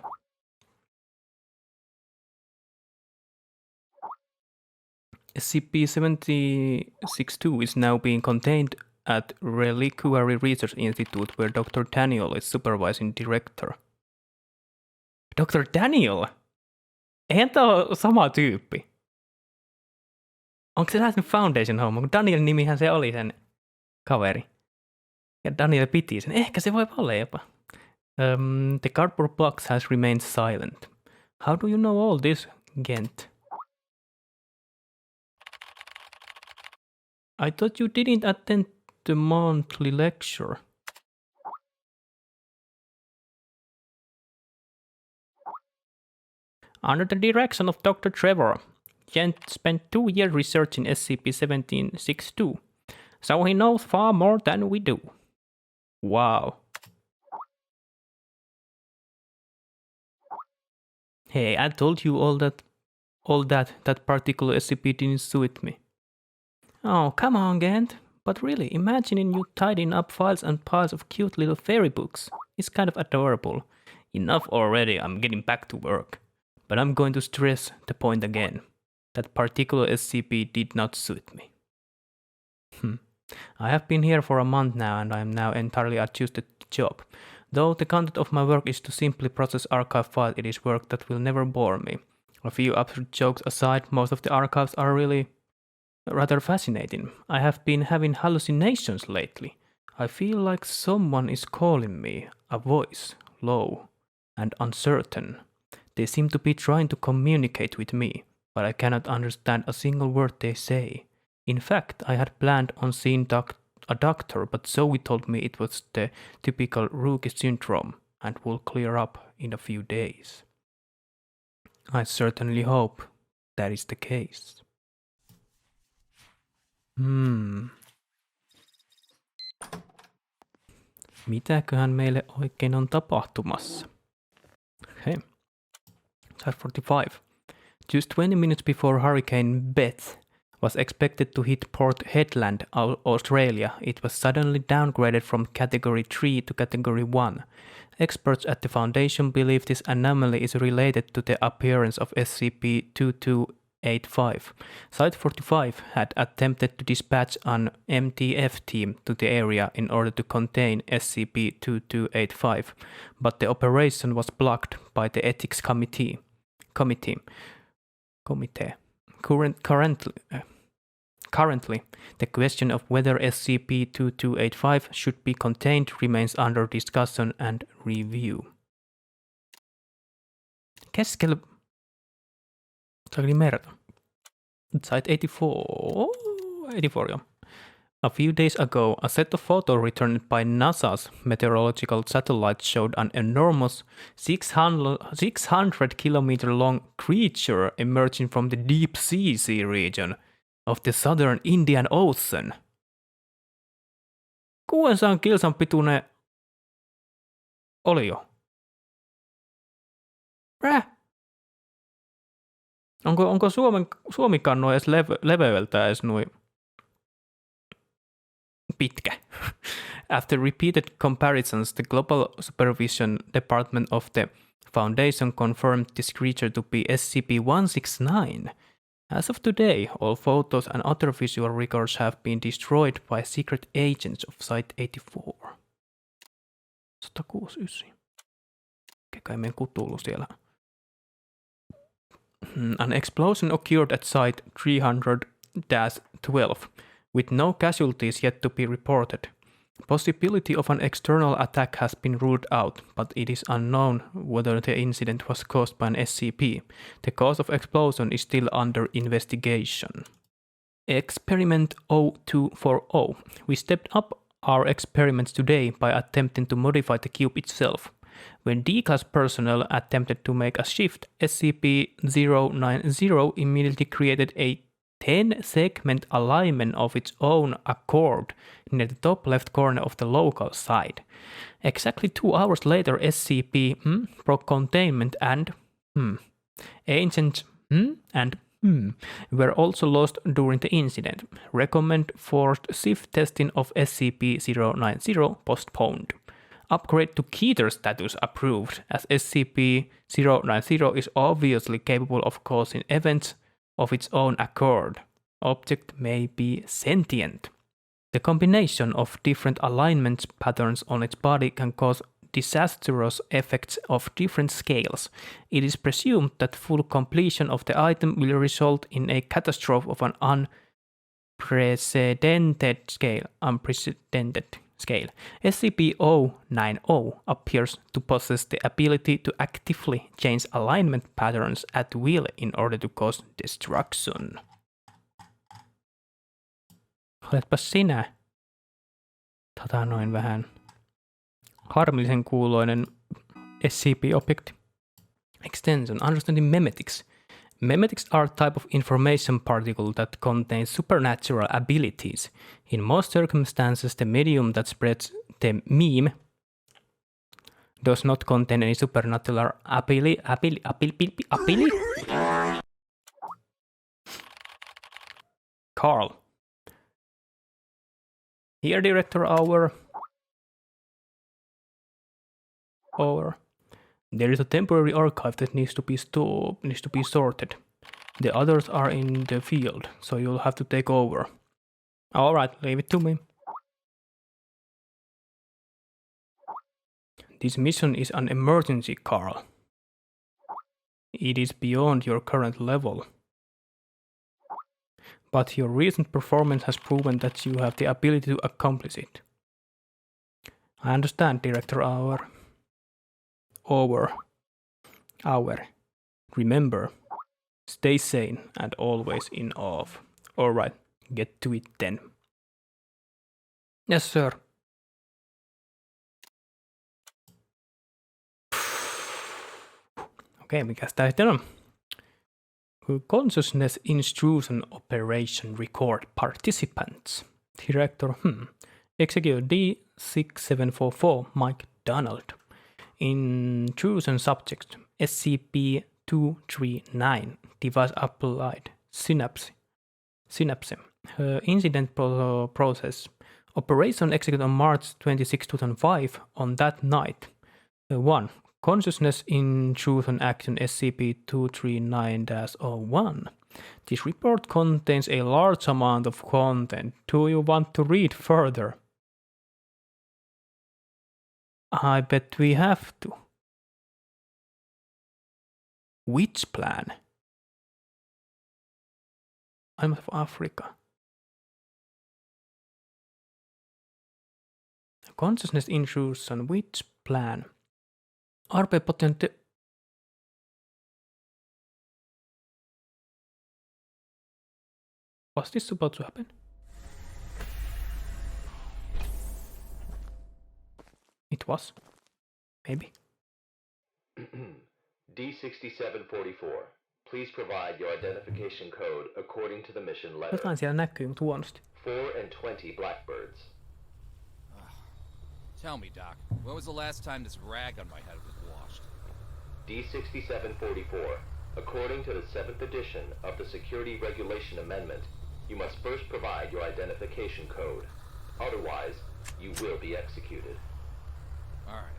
SCP-7062 is now being contained at Reliquary Research Institute, where Dr. Daniel is supervising director. Dr. Daniel? Eihän tää ole sama tyyppi. Onko se lähtenyt Foundation-homma? Kun Danielin nimihän se oli sen kaveri. Ja Daniel piti sen. Ehkä se voi olla jopa. The cardboard box has remained silent. How do you know all this, Gent? I thought you didn't attend the monthly lecture. Under the direction of Dr. Trevor, Gent spent 2 years researching SCP-1762, so he knows far more than we do. Wow. Hey, I told you all that particular SCP didn't suit me. Oh, come on, Gent. But really, imagining you tidying up files and piles of cute little fairy books is kind of adorable. Enough already, I'm getting back to work. But I'm going to stress the point again. That particular SCP did not suit me. I have been here for a month now and I am now entirely adjusted to the job. Though the content of my work is to simply process archive files, it is work that will never bore me. A few absurd jokes aside, most of the archives are really rather fascinating. I have been having hallucinations lately. I feel like someone is calling me, a voice, low and uncertain. They seem to be trying to communicate with me, but I cannot understand a single word they say. In fact, I had planned on seeing a doctor, but Zoe told me it was the typical rookie syndrome and will clear up in a few days. I certainly hope that is the case. Mitäköhän meille oikein on tapahtumassa? Okay. Side 45. Just 20 minutes before Hurricane Beth was expected to hit Port Hedland, Australia, it was suddenly downgraded from Category 3 to Category 1. Experts at the Foundation believe this anomaly is related to the appearance of SCP-2285. Site 45 had attempted to dispatch an MTF team to the area in order to contain SCP-2285, but the operation was blocked by the Ethics Committee. Currently, the question of whether SCP-2285 should be contained remains under discussion and review. Site 84, yeah. A few days ago, a set of photos returned by NASA's meteorological satellite showed an enormous 600-kilometer-long creature emerging from the deep sea region of the southern Indian Ocean. 600 kilsan pituinen olio. Onko Suomi-kanno edes leveydeltä edes noin pitkä? After repeated comparisons, the Global Supervision Department of the Foundation confirmed this creature to be SCP-169. As of today, all photos and other visual records have been destroyed by secret agents of Site 84. 169. Kai meidän kutulu siellä. An explosion occurred at site 300-12, with no casualties yet to be reported. Possibility of an external attack has been ruled out, but it is unknown whether the incident was caused by an SCP. The cause of explosion is still under investigation. Experiment 0240. We stepped up our experiments today by attempting to modify the cube itself. When D-class personnel attempted to make a shift, SCP-090 immediately created a 10-segment alignment of its own accord near the top left corner of the local side. Exactly 2 hours later, SCP broke containment and ancient and were also lost during the incident. Recommend forced shift testing of SCP-090 postponed. Upgrade to Keter status approved, as SCP-090 is obviously capable of causing events of its own accord. Object may be sentient. The combination of different alignment patterns on its body can cause disastrous effects of different scales. It is presumed that full completion of the item will result in a catastrophe of an unprecedented scale. SCP-090 appears to possess the ability to actively change alignment patterns at will in order to cause destruction. Oletpas sinä noin vähän harmillisen kuuloinen SCP-objekti. Extension, understanding memetics. Memetics are a type of information particle that contains supernatural abilities. In most circumstances, the medium that spreads the meme does not contain any supernatural ability. Carl. Here, Director Over. There is a temporary archive that needs to be sorted. The others are in the field, so you'll have to take over. All right, leave it to me. This mission is an emergency, Carl. It is beyond your current level. But your recent performance has proven that you have the ability to accomplish it. I understand, Director Over. Remember, stay sane and always in awe. Alright, get to it then. Yes, sir. Okei, mikäs tää sitten on? Consciousness Intrusion Operation Record Participants. Director, Execute D6744 Mike Donald. Intrusion subject SCP-239 device applied synapse incident process operation executed on March 26, 2005 on that night. 1. Consciousness intrusion action SCP-239-01. This report contains a large amount of content. Do you want to read further? I bet we have to. Which plan? I'm of Africa. Consciousness intrusion, which plan? RP-potente... Was this about to happen? It was. Maybe. D6744. Please provide your identification code according to the mission letter. Jotain siellä näkyy, mutta huonosti. 4 and 20 blackbirds. Tell me, Doc, when was the last time this rag on my head was washed? D6744. According to the 7th edition of the Security Regulation Amendment, you must first provide your identification code. Otherwise, you will be executed. Alright.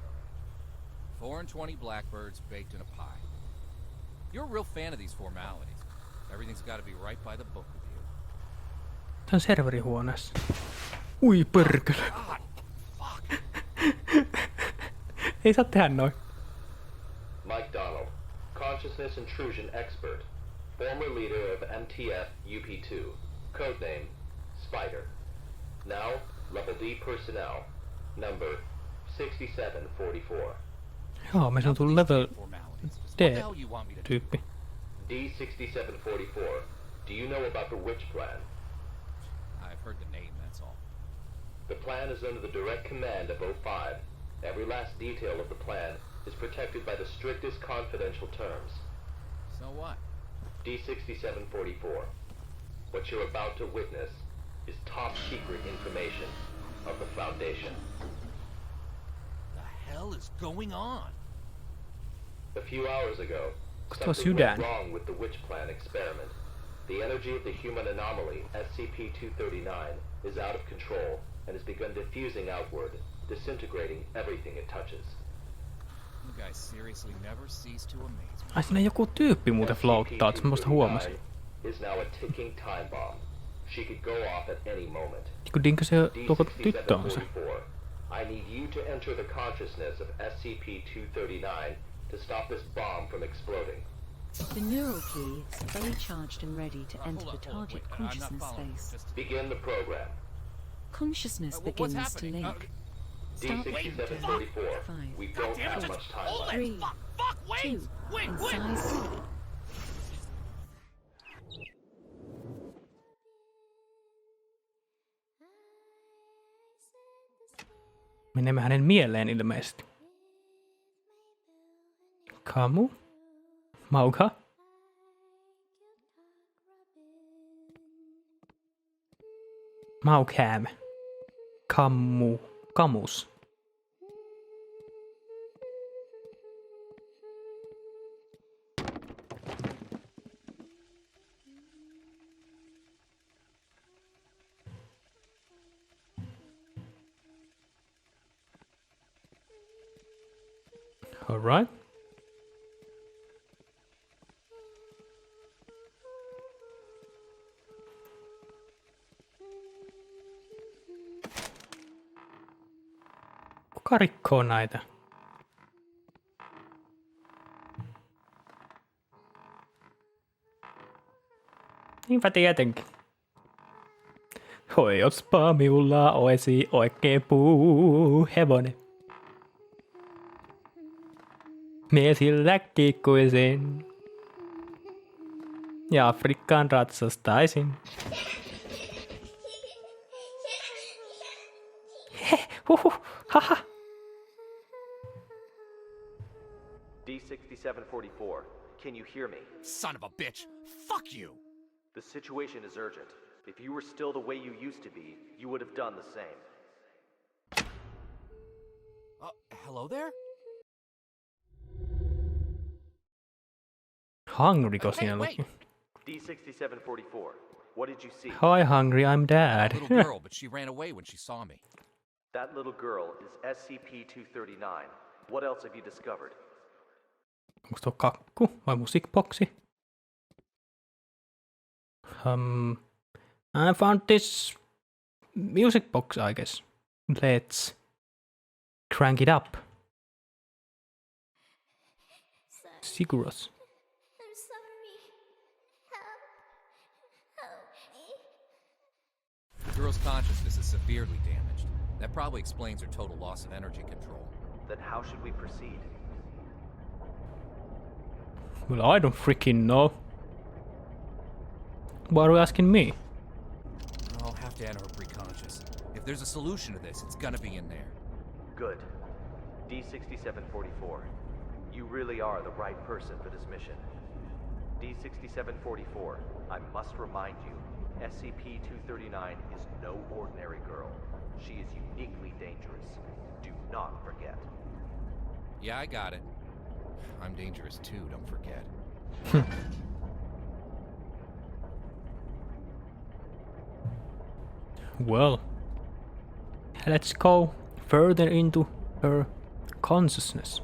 4 and 20 blackbirds baked in a pie. You're a real fan of these formalities. Everything's got to be right by the book with you. Tän serverihuoneessa. Ui perkele. Ei saa tehdä noin. consciousness intrusion expert, former leader of MTF UP2, codename Spider. Now, level D personnel, number 6744. Joo, me on tullut level D-tyyppi. D6744, do you know about the Witch Plan? I've heard the name, that's all. The plan is under the direct command of O5. Every last detail of the plan is protected by the strictest confidential terms. So what? D6744, what you're about to witness is top secret information of the Foundation. The hell is going on? A few hours ago, What something you went done? wrong with the Witch Plan experiment. The energy of the human anomaly, SCP-239, is out of control and has begun diffusing outward, disintegrating everything it touches. You guys seriously never cease to amaze me. Ai siinä joku tyyppi muuten floattaa, että mä musta huomasin. Is now a ticking time bomb. She could go off at any moment. Dinkö se tuoko tyttö on se? D6744, I need you to enter the consciousness of SCP-239 to stop this bomb from exploding. The neural key is fully charged and ready to enter the target Wait, I'm not consciousness following. space. Just- Begin the program. Consciousness What's begins to happening? link. Start D6744, we don't have much time left. 3, 2, and size. Menemme hänen mieleen ilmeisesti. Kamu? Mauka? Maukääm. Kammu. Kamus. All right. Kuka rikkoo näitä? Niinpä tietenkin. Hoi, jospa minulla olisi oikein puuhevonen. Mie sillä kiikkuisin. Ja Afrikkaan ratsastaisin. Huhu, haha. D6744, can you hear me? Son of a bitch! Fuck you! The situation is urgent. If you were still the way you used to be, you would have done the same. Hello there? Hungryko siinä luki? D6744, what did you see? Hi Hungry, I'm dad. Little girl, but she ran away when she saw me. That little girl is SCP-239. What else have you discovered? Onko tuo kakku vai musiikboksi? I found this music box, I guess. Let's crank it up. Siguros. I'm sorry. Help me. The girl's consciousness is severely damaged. That probably explains her total loss of energy control. Then how should we proceed? Well, I don't freaking know. Why are you asking me? I'll have to enter her preconscious. If there's a solution to this, it's gonna be in there. Good. D6744, you really are the right person for this mission. D6744, I must remind you, SCP-239 is no ordinary girl. She is uniquely dangerous. Do not forget. Yeah, I got it. I'm dangerous too, don't forget. Well, let's go further into her consciousness.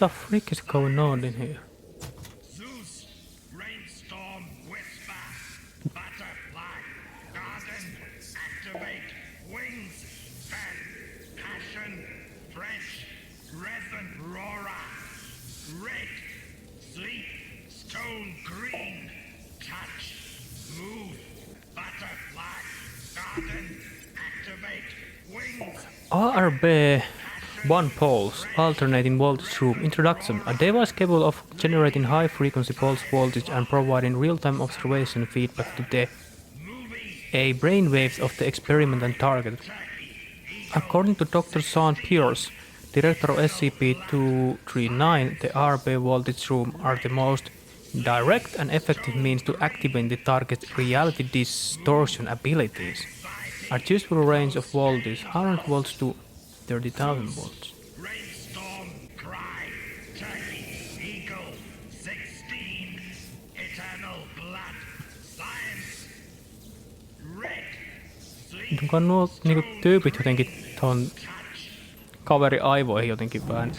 the frick is going on in here? Zeus, rainstorm, whisper, butterfly, garden, activate, wings, fan, passion, fresh, resin, roarer, red, sleep, stone, green, touch, move, butterfly, garden, activate, wings. ARB 1 pulse, alternating voltage room. Introduction. A device capable of generating high-frequency pulse voltage and providing real-time observation feedback to the brainwaves of the experimental target. According to Dr. Sean Pierce, director of SCP-239, the ARB voltage room are the most direct and effective means to activate the target's reality distortion abilities. At useful range of voltage 100 volts to 30,000 volts. Rainstorm, cry, turkey, eagle, 16, eternal blood, science, red, sleep, Tunkaan nuo niinku tyypit jotenkin ton kaveri aivoihin jotenkin vähän.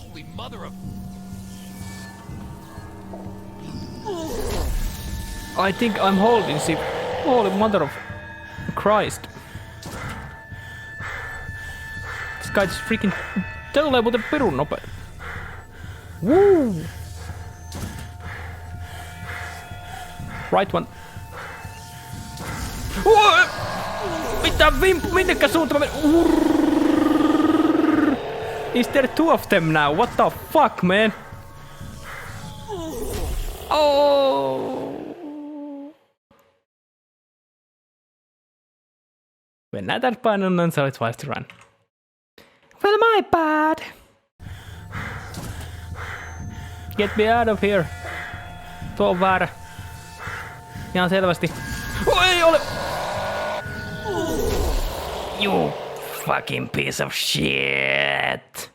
Holy mother of... I think I'm holding the holy mother of Christ. This guy just freaking tulee muuten pirun nopea. Woo! Right one. Mitä vimpu? Minnekä suuntaan mä menen? Is there two of them now? What the fuck, man? Oh! Mennään täältä painonnan, so it's wise to run. Well, my bad! Get me out of here! Tuo on väärä. Ihan selvästi. Oh, ei ole! You fucking piece of shit!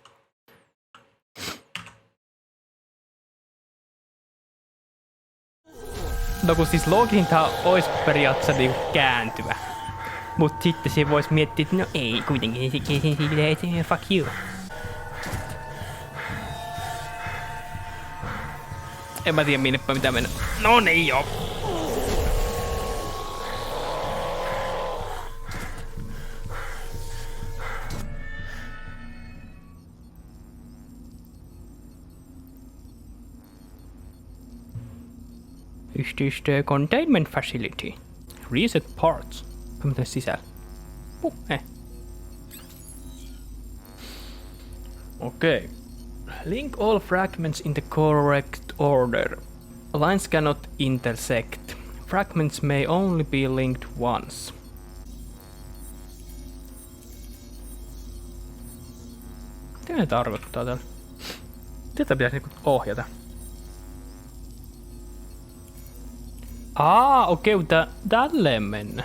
No kun siis loginta ois periaatteessa niinku kääntyvä. Mut sitten se vois miettiä, että no ei kuitenkin, fuck you. En mä tiedä minnepä mitä mennä. No niin joo. Is this the containment facility? Reset parts. Mitä sisällä? Okay. Link all fragments in the correct order. Lines cannot intersect. Fragments may only be linked once. Mitä ne tarkoittaa täällä? Tätä pitäisi niinku ohjata. Okei, tälleen mennä.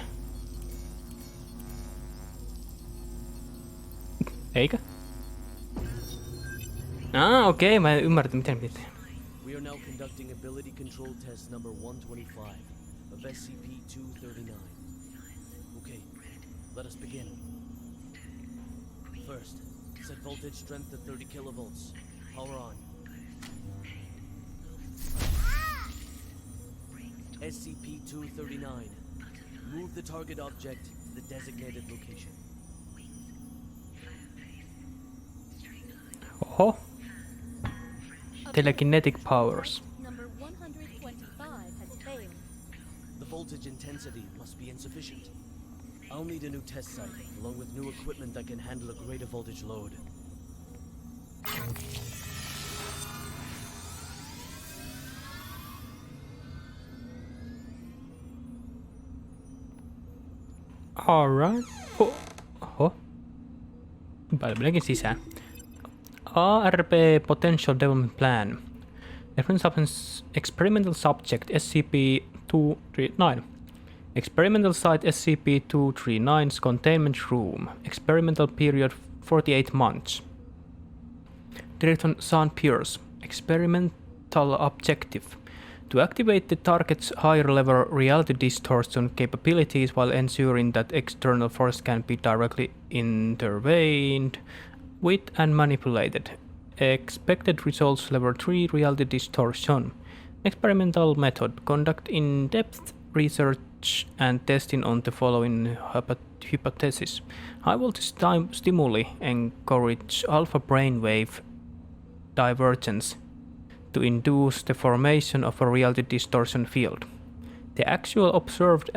Eikä? Okei, mä en ymmärrä miten pitää. We are now conducting ability control test number 125 of SCP-239. Okay, let us begin. First, set voltage strength to 30 kilovolts. Power on. SCP-239. Move the target object to the designated location. Oho. Telekinetic powers. Number 125 has failed. The voltage intensity must be insufficient. I'll need a new test site, along with new equipment that can handle a greater voltage load. Alright. Oho. Meneekin sisään. ARB Potential Development Plan. Experimental Subject SCP-239. Experimental Site SCP-239's Containment Room. Experimental Period 48 months. Director Sean Pierce. Experimental Objective. To activate the target's higher-level reality distortion capabilities while ensuring that external force can be directly intervened with and manipulated. Expected results Level 3 reality distortion. Experimental method. Conduct in-depth research and testing on the following hypothesis. High voltage stimuli encourage alpha brainwave divergence to induce the formation of a reality distortion field. The actual observed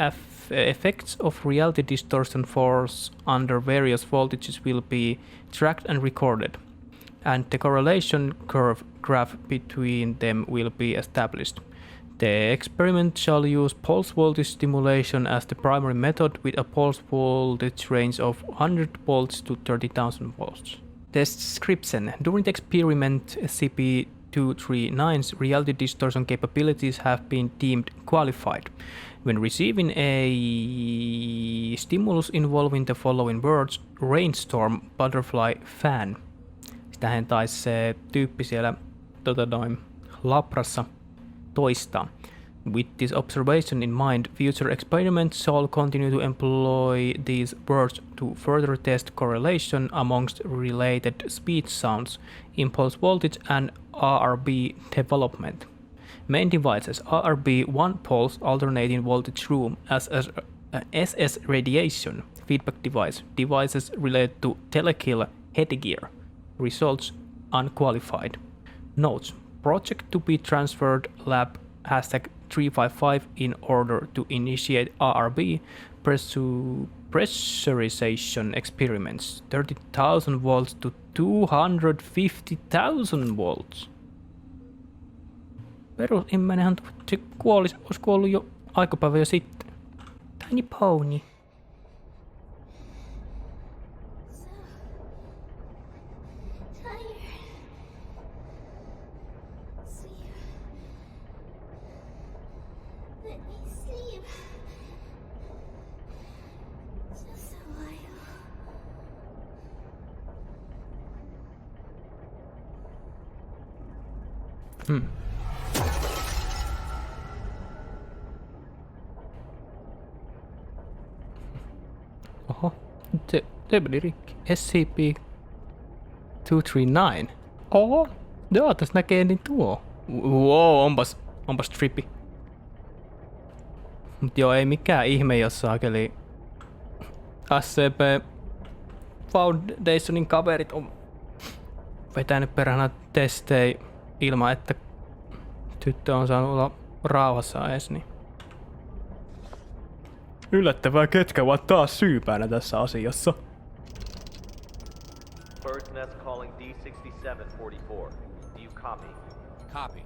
effects of reality distortion force under various voltages will be tracked and recorded, and the correlation graph between them will be established. The experiment shall use pulse voltage stimulation as the primary method with a pulse voltage range of 100 volts to 30,000 volts. Description. During the experiment, SCP-239's reality distortion capabilities have been deemed qualified. When receiving a stimulus involving the following words, rainstorm, butterfly, fan. Sitähän taisi se tyyppi siellä labrassa toistaa. With this observation in mind, future experiments shall continue to employ these words to further test correlation amongst related speech sounds, impulse voltage and RRB development. Main devices: RRB 1 pulse alternating voltage room, SS radiation, feedback device, devices related to telekill headgear. Results unqualified. Notes: project to be transferred lab #355 in order to initiate RRB pressurization experiments. 30,000 volts to 250,000 volts. Perusihminenhän se olisi kuollut jo aikapäivä jo sitten. Tiny pony. Oho, se meni rikki. SCP-239. Oho, joo, tässä näkee niin tuo. Wow, onpas trippy. Mut joo, ei mikään ihme, jos saakeli SCP Foundationin kaverit on vetänyt perhana testejä ilman, että tyttö on saanut olla rauhassa edes, niin yllättävää, ketkä ovat taas syypäänä tässä asiassa. Bird's Nest calling D6744. Do you copy? Copy.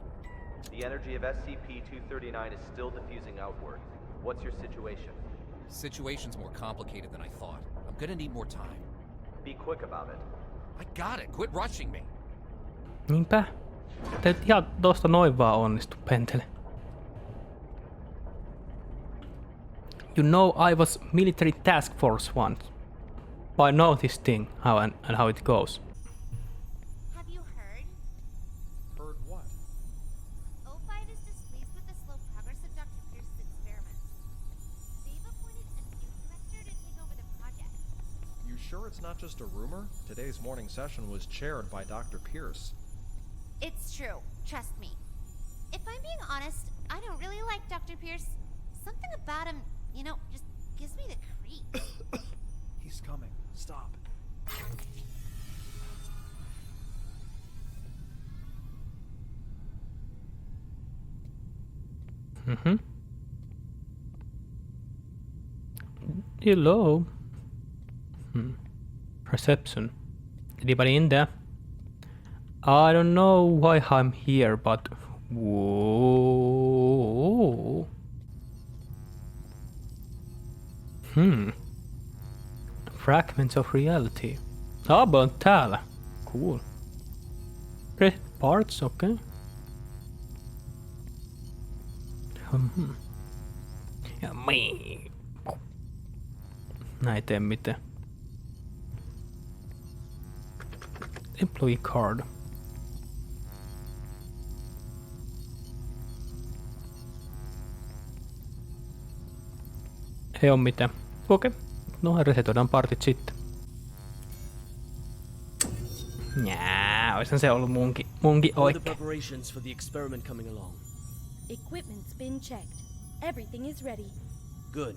The energy of SCP-239 is still diffusing outward. What's your situation? Situation's more complicated than I thought. I'm gonna need more time. Be quick about it. I got it. Quit rushing me. Niinpä. Te ihan tosta noin vaan onnistu, pentele. You know I was military task force once. I know this thing, how and how it goes. Have you heard? Heard what? O5 is displeased with the slow progress of Dr. Pierce's experiments. They've appointed a new director to take over the project. You sure it's not just a rumor? Today's morning session was chaired by Dr. Pierce. It's true. Trust me. If I'm being honest, I don't really like Dr. Pierce. Something about him, just gives me the creeps. He's coming. Stop. Hello. Reception. Anybody in there? I don't know why I'm here, but whoa. Fragments of reality. But täällä. Cool. Parts, okay. Ja näitä ei mitään. Employee card. Ei oo mitään. Okei. No resetoidaan partit sitten. Nää, oishan se ollut munkin oikein. preparations for the experiment coming along? Equipment's been checked. Everything is ready. Good.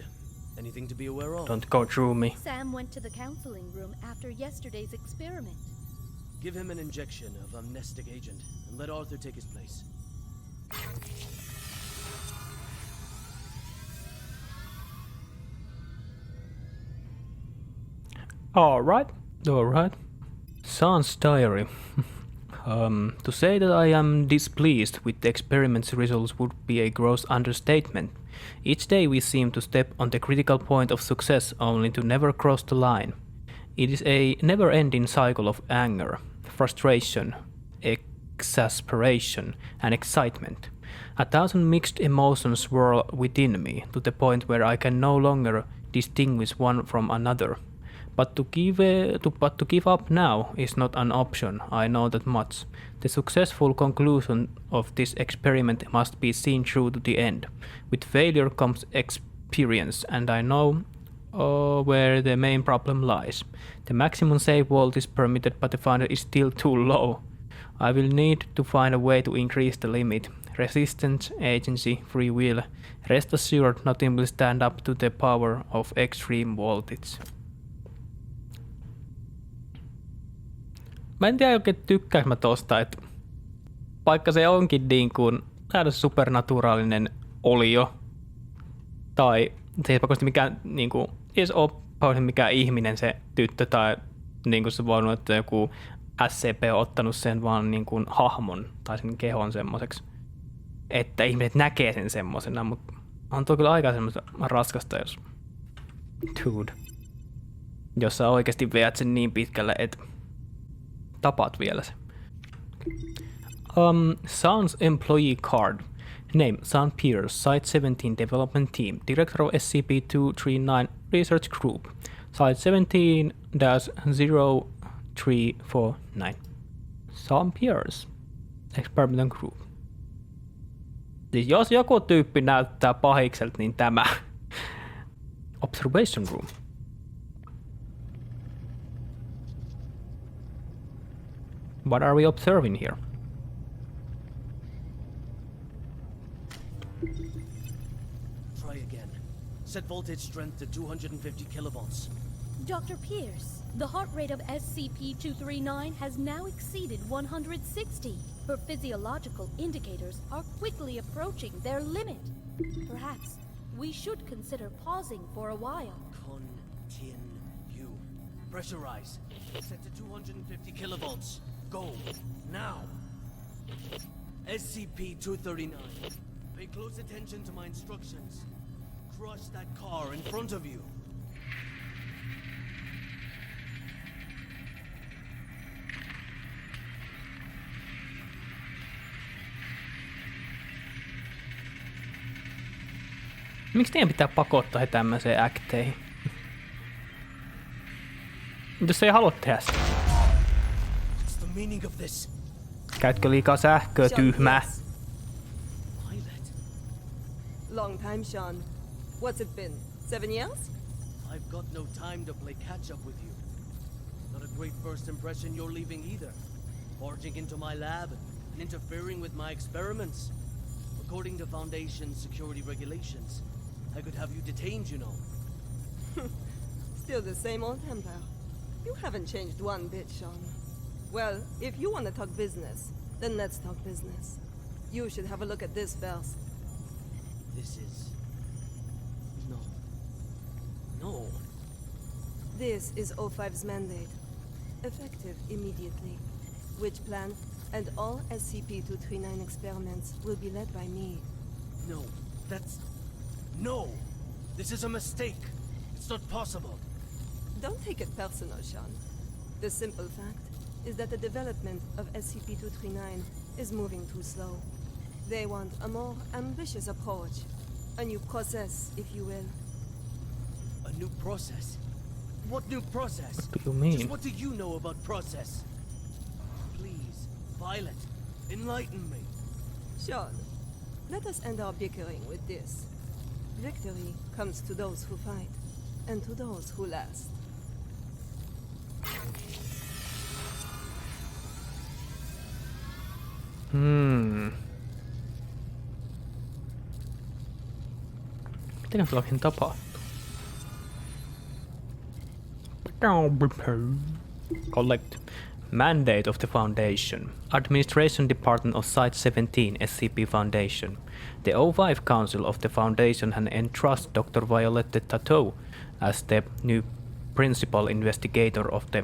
Anything to be aware of? Don't go through me. Sam went to the counseling room after yesterday's experiment. Give him an injection of amnestic agent and let Arthur take his place. Alright. Sans diary. To say that I am displeased with the experiment's results would be a gross understatement. Each day we seem to step on the critical point of success only to never cross the line. It is a never-ending cycle of anger, frustration, exasperation, and excitement. 1,000 mixed emotions swirl within me to the point where I can no longer distinguish one from another. But to give up now is not an option, I know that much. The successful conclusion of this experiment must be seen through to the end. With failure comes experience, and I know where the main problem lies. The maximum save vault is permitted, but the finder is still too low. I will need to find a way to increase the limit. Resistance, agency, free will. Rest assured, nothing will stand up to the power of extreme voltage. Mä en tiedä oikein tykkääks mä tosta, että vaikka se onkin niin kuin supernaturaalinen olio, tai se ei pakosti mikään niinku, ei se ole mikään ihminen se tyttö, tai niinku se voinut, että joku SCP on ottanut sen vaan niin kuin hahmon tai sen kehon semmoiseksi, että ihmiset näkee sen semmosena, mutta on tuo kyllä aika semmoista raskasta, jos dude, jos sä oikeesti veät sen niin pitkälle, että tapaat vielä se. Sans employee card. Name, Sean Pierce, Site 17 Development Team, Director of SCP-239 Research Group, Site 17-0349. Sean Pierce, Experimental Group. Siis jos joku tyyppi näyttää pahikselta, niin tämä. Observation Room. What are we observing here? Try again. Set voltage strength to 250 kilovolts. Dr. Pierce, the heart rate of SCP-239 has now exceeded 160. Her physiological indicators are quickly approaching their limit. Perhaps we should consider pausing for a while. Continue. Pressurize. Set to 250 kilovolts. Go. Now. SCP-239. Pay close attention to my instructions. Crush that car in front of you. Miksi teidän pitää pakottaa he tämmöiseen äkteihin? Jos ei halua tehdä sitä. Käytkö liikaa sähköä, tyhmää? Long time, Sean. What's it been? 7 years? I've got no time to play catch up with you. Not a great first impression you're leaving either. Barging into my lab and interfering with my experiments. According to Foundation security regulations, I could have you detained, you know. Still the same old temper. You haven't changed one bit, Sean. Well, if you want to talk business, then let's talk business. You should have a look at this first. This is... No. This is O5's mandate. Effective immediately. Which plan and all SCP-239 experiments will be led by me. No, that's... No! This is a mistake! It's not possible! Don't take it personal, Sean. The simple fact is that the development of SCP-239 is moving too slow. They want a more ambitious approach. A new process, if you will. A new process? What new process? What do you mean? Just what do you know about process? Please, Violet, enlighten me. Sean, let us end our bickering with this. Victory comes to those who fight, and to those who last. Miten se oikein tapahtuu? Collect. Mandate of the Foundation. Administration Department of Site 17, SCP Foundation. The O5 Council of the Foundation has entrusted Dr. Violette Tattoo as the new principal investigator of the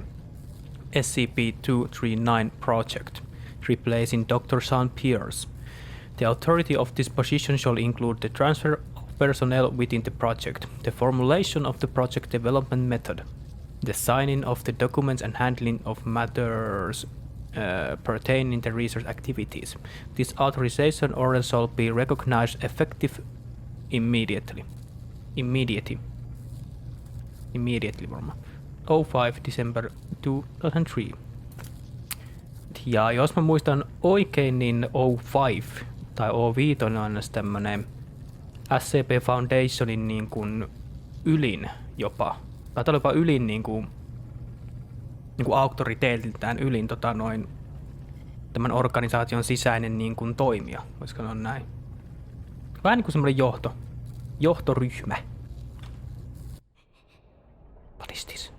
SCP-239 project, replacing Dr. Sean Pierce. The authority of this position shall include the transfer of personnel within the project, the formulation of the project development method, the signing of the documents and handling of matters pertaining to research activities. This authorization order shall be recognized effective immediately varmaan. 05 December 2003. Ja jos mä muistan oikein, niin O5 tai O5 on aina tämmönen SCP Foundationin niin kuin ylin jopa. Tai jopa ylin niin kuin auktoriteetiltään ylin tämän organisaation sisäinen niin kuin toimija. Voisiko sanoa näin? Vähän niin kuin semmoinen johtoryhmä. What is this?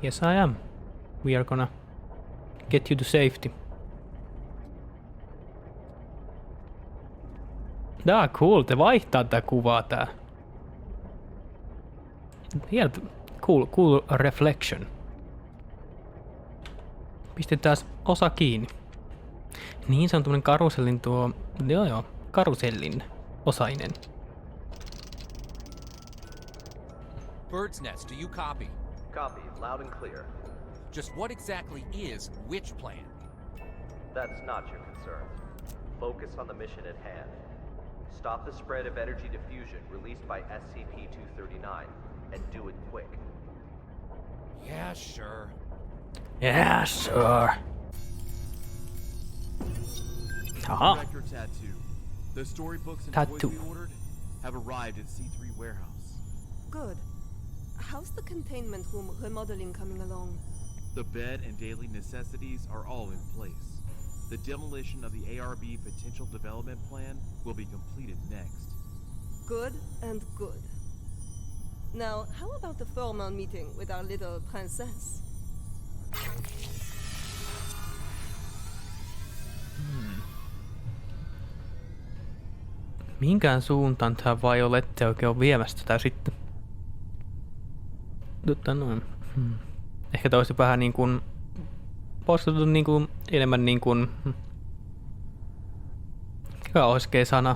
Yes, I am. We are gonna get you to safety. Cool. Te vaihtaa tää kuvaa tää. Here, cool reflection. Pistetään osa kiinni. Niin, se on tämmönen karusellin karusellin osainen. Bird's Nest, do you copy? Copy, loud and clear. Just what exactly is which plan? That's not your concern. Focus on the mission at hand. Stop the spread of energy diffusion released by SCP-239, and do it quick. Yeah, sure. Yeah, sure. Director Tattoo. The storybooks and toys we ordered have arrived at C3 warehouse. Good. How's the containment room remodeling coming along? The bed and daily necessities are all in place. The demolition of the ARB potential development plan will be completed next. Good and good. Now, how about the formal meeting with our little princess? Mihinkään suuntaan tää Violette oikein on viemässä tätä sitten? Ehkä toisi vähän niin kuin postattu niin kuin enemmän niin kuin mikä on oikea sana?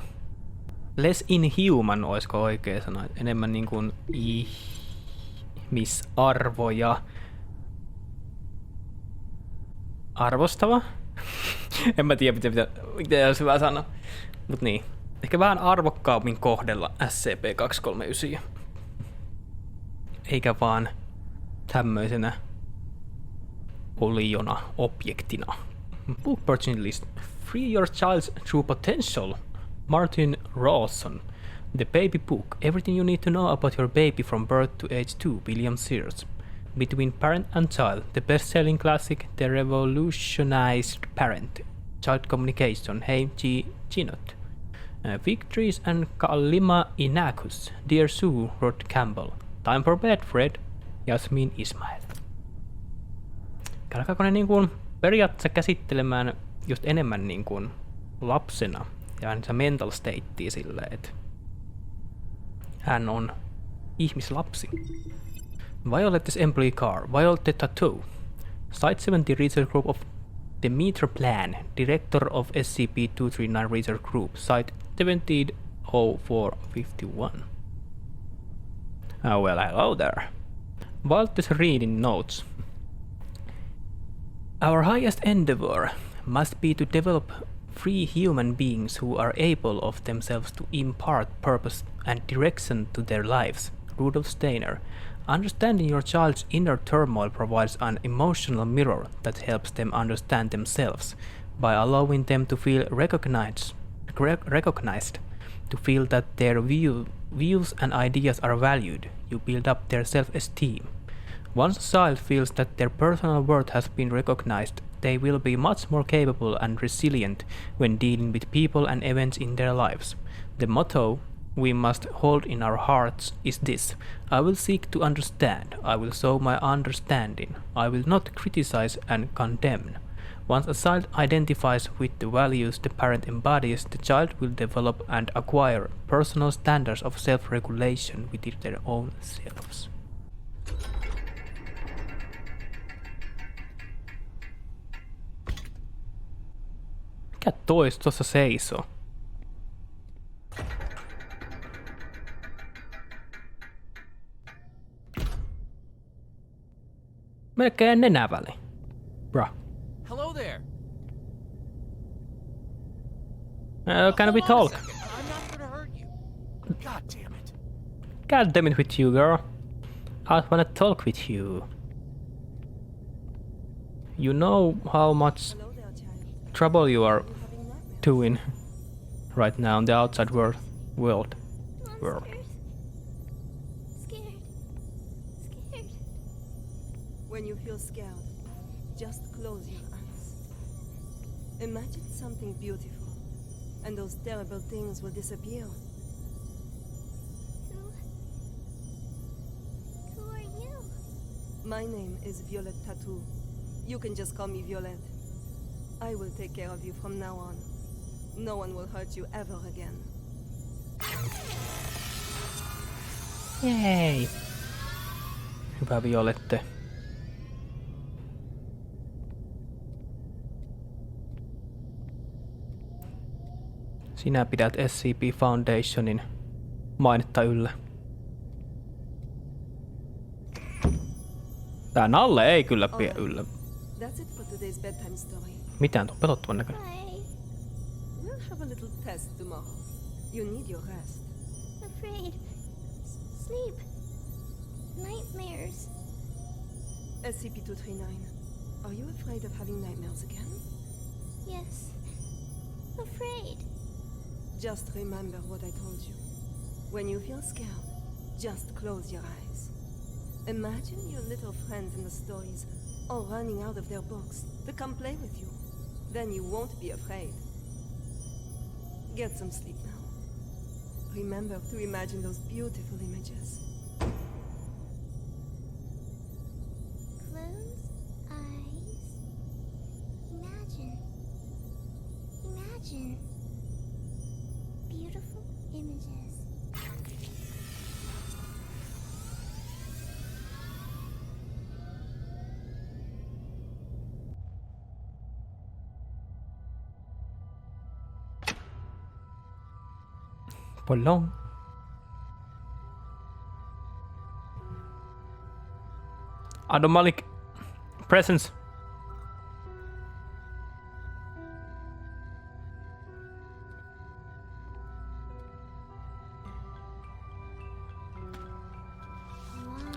Less inhuman olisiko oikea sana? Enemmän niin kuin ihmisarvoja arvostava? En mä tiedä mitä olisi hyvä sana. Mut niin. Ehkä vähän arvokkaammin kohdella SCP-239. Eikä vaan tämmöisenä oliona, objektina. Book purchasing list. Free your child's true potential. Martin Rawson. The Baby Book. Everything you need to know about your baby from birth to age 2. William Sears. Between Parent and Child. The best-selling classic. The Revolutionized Parent. Child Communication. Hey G. Ginot. Victories and Kalima Inacus. Dear Sue, wrote Campbell. Time for bed, Fred. Jasmin Ismail. Alkaako ne niin kuin periaatteessa käsittelemään just enemmän niin kuin lapsena ja se mental statea silleen, että hän on ihmislapsi. Violette's employee car. Violette Tattoo. Site 70 Research Group of the Meter Plan. Director of SCP-239 Research Group. Site 170451. Oh, well, hello there. Walter's reading notes. Our highest endeavor must be to develop free human beings who are able of themselves to impart purpose and direction to their lives. Rudolf Steiner. Understanding your child's inner turmoil provides an emotional mirror that helps them understand themselves. By allowing them to feel recognized, to feel that their views and ideas are valued, you build up their self-esteem. Once a child feels that their personal worth has been recognized, they will be much more capable and resilient when dealing with people and events in their lives. The motto we must hold in our hearts is this: I will seek to understand, I will show my understanding, I will not criticize and condemn. Once a child identifies with the values the parent embodies, the child will develop and acquire personal standards of self-regulation within their own selves. Mikä tuossa seisoo? Melkein nenäväli. Bruh. Hello there. Can we talk? I'm not gonna hurt you. God damn it. God damn it with you, girl. I wanna talk with you. You know how much trouble you are doing right now in the outside world. Scared. When you feel scared, just close your eyes. Imagine something beautiful, and those terrible things will disappear. Who are you? My name is Violet Tattoo. You can just call me Violet. I will take care of you from now on. No one will hurt you ever again. Yay! Hyvä Violette. Sinä pidät SCP Foundationin mainetta yllä. Tää Nalle ei kyllä pidä yllä. That's it for today's bedtime story. Mitään tuon pelottavan näköinen. We'll have a little test tomorrow. You need your rest. Afraid. Sleep. Nightmares. SCP-239, are you afraid of having nightmares again? Yes. Afraid. Just remember what I told you. When you feel scared, just close your eyes. Imagine your little friends in the stories all running out of their books to come play with you. Then you won't be afraid. Get some sleep now. Remember to imagine those beautiful images. Close eyes. Imagine. Beautiful images. Polong. Anomalic presence.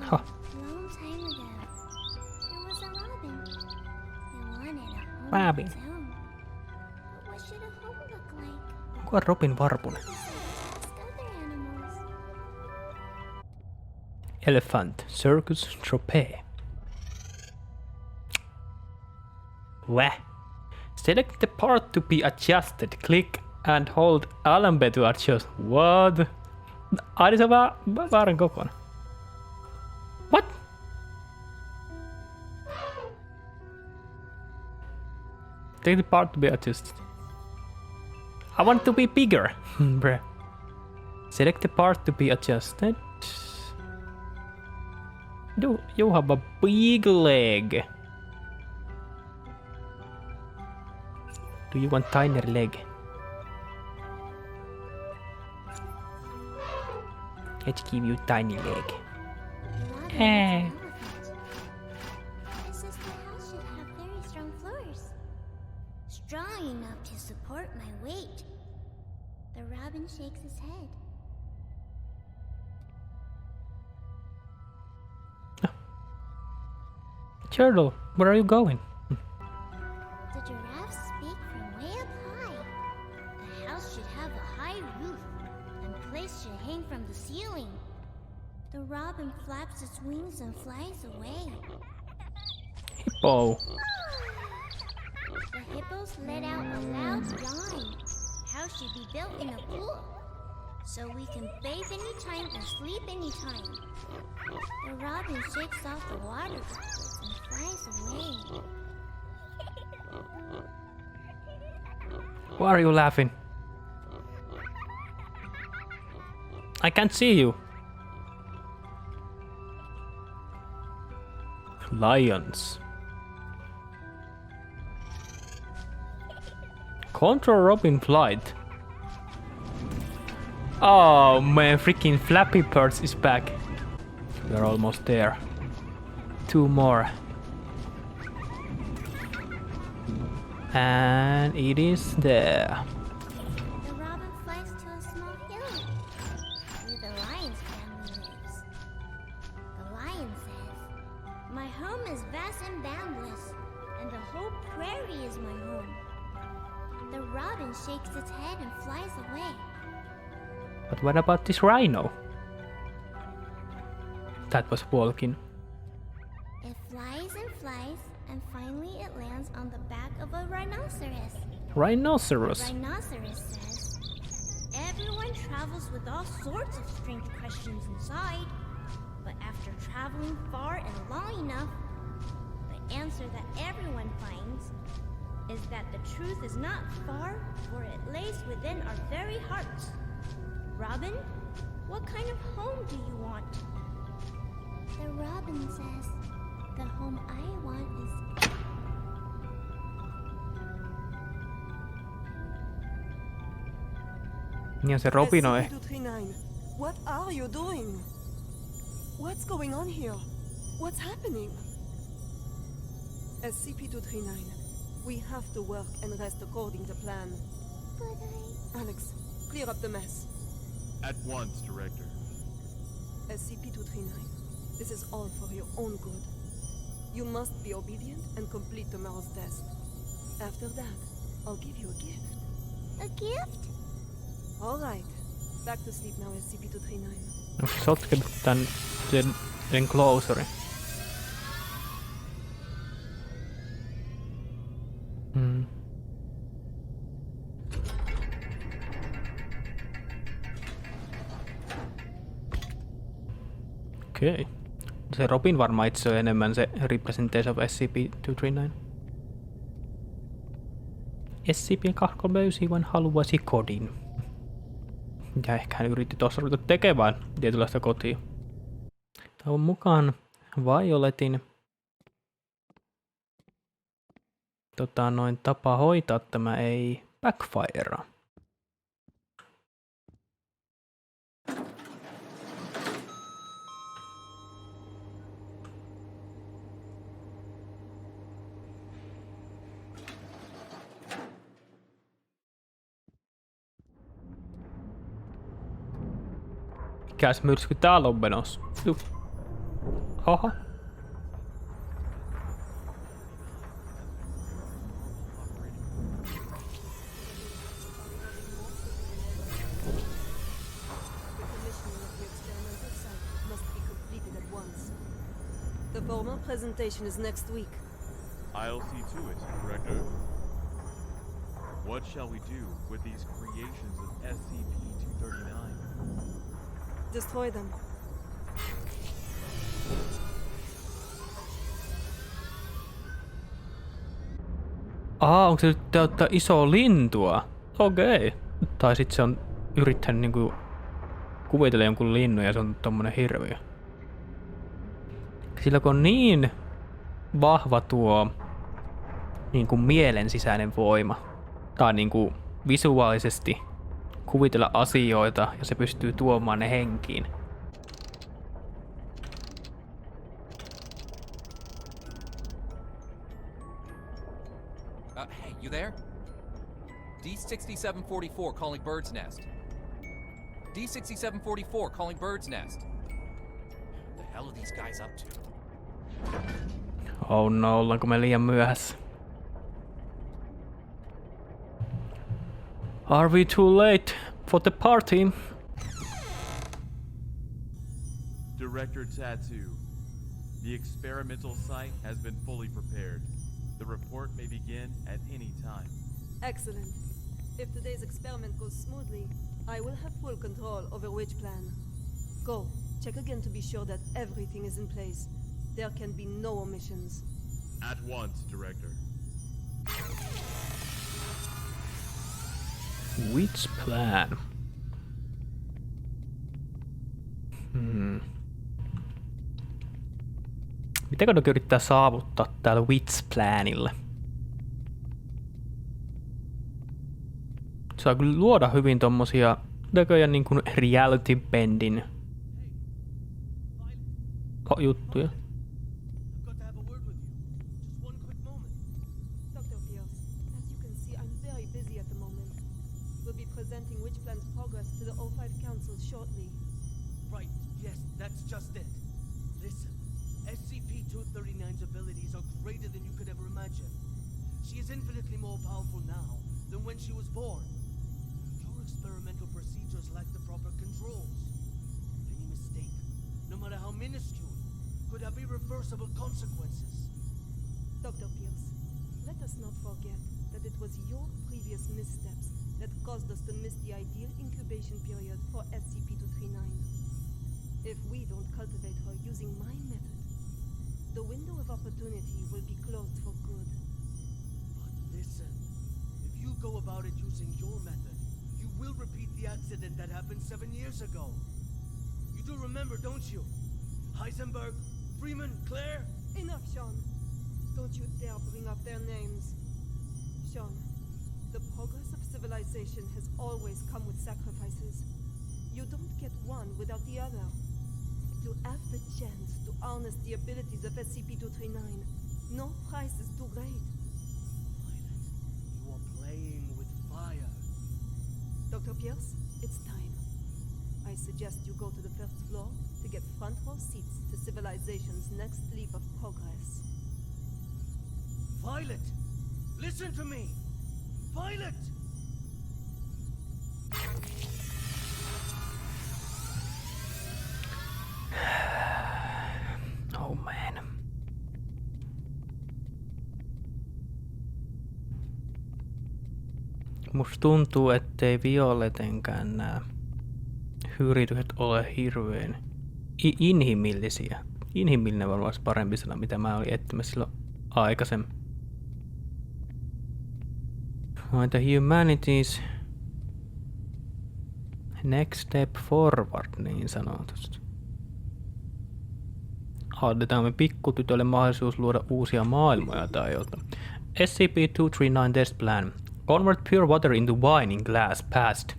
Huh. Long time ago, there was a robin. It wanted a home Robin. of its own. But what should a home look like? Kuka on Robin Varpunen? Ask other animals. Elephant Circus Tropez. Wah. Select the part to be adjusted. Click and hold LMB to adjust. What? Ai se on väärän kokoinen. What? Take the part to be adjusted. I want to be bigger. Bruh. Select the part to be adjusted. You have a big leg. Do you want tiny leg? Let's give you tiny leg. Hey. It says the house should have very strong floors. Strong enough to support my weight. The robin shakes his head. Turtle, where are you going? The giraffes speak from way up high. The house should have a high roof, and plates should hang from the ceiling. The robin flaps its wings and flies away. Hippo. The hippos let out a loud yawn. House should be built in a pool, so we can bathe anytime and sleep anytime. The robin shakes off the water droplets and flies away. Why are you laughing? I can't see you. Lions. Control Robin flight. Oh man, freaking Flappy Birds is back. We're almost there. 2 more. And it is there. The robin flies to a small hill where the lion's family lives. The lion says, "My home is vast and boundless, and the whole prairie is my home." The robin shakes its head and flies away. But what about this rhino? That was walking. It flies and finally it lands on the back of a rhinoceros. Rhinoceros? The rhinoceros says, "Everyone travels with all sorts of strange questions inside, but after traveling far and long enough, the answer that everyone finds is that the truth is not far, for it lays within our very hearts. Robin, what kind of home do you want?" The robin says, "The home I want is..." Ja se Robin on SCP-239, what are you doing? What's going on here? What's happening? SCP-239, we have to work and rest according to plan. But Alex, clear up the mess. At once, Director. SCP-239, this is all for your own good. You must be obedient and complete tomorrow's test. After that, I'll give you a gift. A gift? All right. Back to sleep now, SCP-239. Onko se sotkenut tän sen enclosurin? Okei. Se Robin varmaan itse on enemmän se representation of SCP-239. SCP-239 haluaisi kodin. Ja ehkä hän yritti tuossa ruveta tekemään tietynlaista kotia. Toivon mukaan Violetin tapa hoitaa tämä ei backfirea. Mikäs myrsky täällä on menossa? Oho. The formal presentation is next week. I'll see to it, Director. What shall we do with these creations of SCP-239? Destroy them. Onko se nyt täyttää isoa lintua? Okei. Tai sit se on yrittänyt niinku kuvitella jonkun linnun ja se on tommonen hirviö. Sillä kun on niin vahva tuo niinku mielen sisäinen voima, tai niinku visuaalisesti kuvitella asioita ja se pystyy tuomaan ne henkiin. Hey, you there? D6744 calling Bird's Nest. D6744 calling Bird's Nest. What the hell are these guys up to? Oh no, ollaanko me liian myöhässä? Are we too late for the party? Director Tattoo, the experimental site has been fully prepared. The report may begin at any time. Excellent. If today's experiment goes smoothly, I will have full control over which plan. Go, check again to be sure that everything is in place. There can be no omissions. At once, Director. Which plan? Mitäkö ne yrittää saavuttaa täällä Witch-planilla? Saa kyllä luoda hyvin tommosia näköjään niin kuin reality bendin juttuja. Dr. Pierce, as you can see, I'm very busy at the moment. We'll be presenting Witch Plan's progress to the O5 Council shortly. Right, yes, that's just it. Listen, SCP-239's abilities are greater than you could ever imagine. She is infinitely more powerful now than when she was born. Your experimental procedures lack the proper controls. Any mistake, no matter how minuscule, could have irreversible consequences. Dr. Pierce, let us not forget that it was your previous missteps that caused us to miss the ideal incubation period for SCP-239. If we don't cultivate her using my method, the window of opportunity will be closed for good. But listen, if you go about it using your method, you will repeat the accident that happened 7 years ago. You do remember, don't you? Heisenberg, Freeman, Claire? Enough, Sean. Don't you dare bring up their names. Sean, the progress of civilization has always come with sacrifices. You don't get one without the other. To have the chance to harness the abilities of SCP-239, no price is too great. Violet, you are playing with fire. Dr. Pierce, it's time. I suggest you go to the first floor to get front row seats to civilization's next leap of progress. Violet! Listen to me! Violet! Oh man. Musta tuntuu, ettei Violetenkään nämä yritykset ole hirveän inhimillisiä. Inhimillinen varmaan olisi parempi sana, mitä mä olin etsimässä silloin aikaisemmin. The humanity's next step forward, niin sanotusti. Annetaan me pikkutytölle mahdollisuus luoda uusia maailmoja tai jotain. SCP-239 test plan. Convert pure water into wine in glass passed.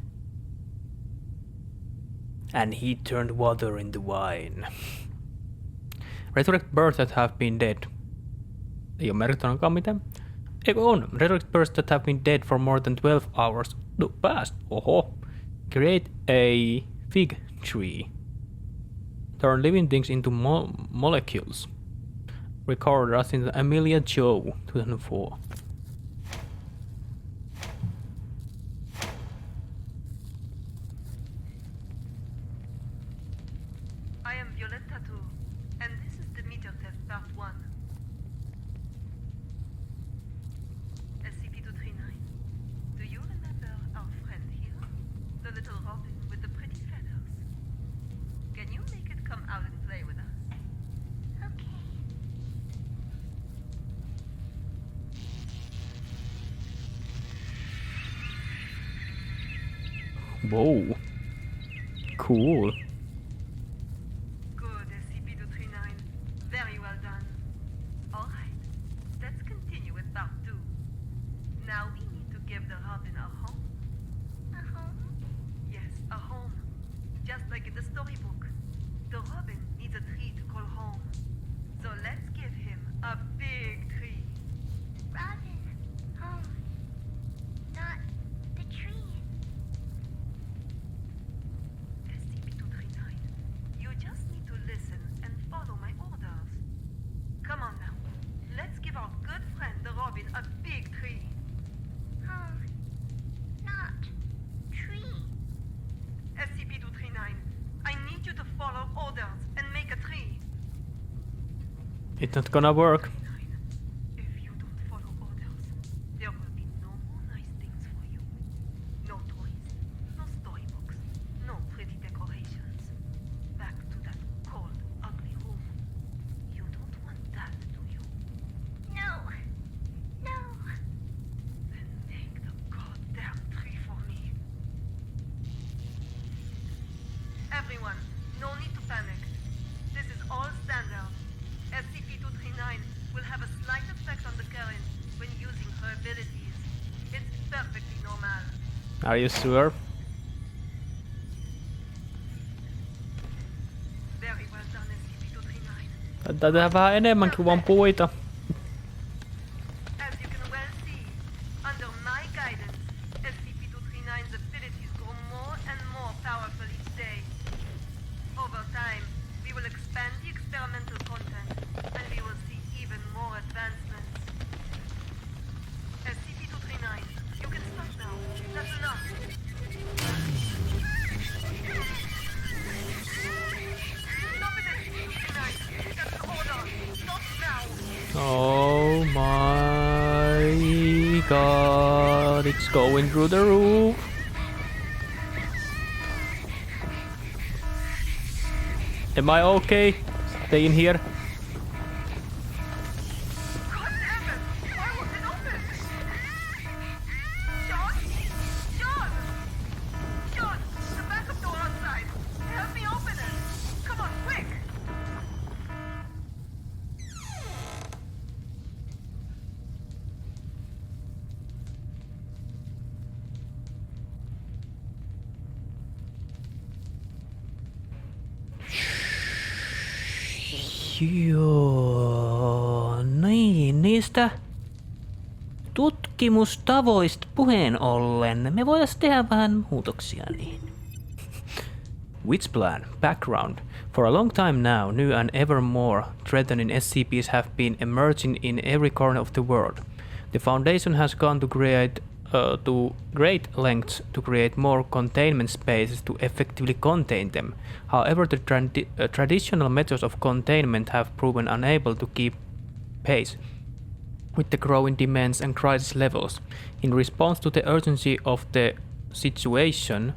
And he turned water into wine. Resurrect birds that have been dead. Ei ole merkittänyt mitään. Eikö on? Resurrect birds that have been dead for more than 12 hours. No, passed. Oho. Create a fig tree. Turn living things into molecules. Record us in Amelia Joe, 2004. I am Violette Tattoo, and this is the meter test part 1. SCP-239, do you remember our friend here? The little robin with the pretty feathers? Can you make it come out and play with us? Okay. Whoa. Cool. Good, SCP-239. Very well done. Alright, let's continue with part 2. Now we need to give the robin a home. A home? Yes, a home. Just like in the storybook. The robin needs a tree to call home. So let's give him a big tree. Robin, home. Not the tree. SCP-239, you just need to listen and follow my orders. Come on now. It's not gonna work. Everyone, no need to panic. This is all standard. SCP-239 will have a slight effect on the current when using her abilities. It's perfectly normal. Are you sure? Very well done, SCP-239. Taitaa tehdä vähän enemmän kuin vaan puita. As you can well see, under my guidance, SCP-239's abilities grow more and more powerful each day. Over time, we will expand the experimental content, and we will see even more advancements. SCP-239, you can stop now. That's enough. Stop it, SCP-239. That's the order. Stop now. Oh my god, it's going through the roof. Am I okay? Stay in here. Joo, niin, niistä tutkimustavoista puheen ollen me voitaisiin tehdä vähän muutoksia niihin. Which plan? Background. For a long time now, new and ever more threatening SCPs have been emerging in every corner of the world. The Foundation has gone to great lengths to create more containment spaces to effectively contain them. However, the traditional methods of containment have proven unable to keep pace with the growing demands and crisis levels. In response to the urgency of the situation,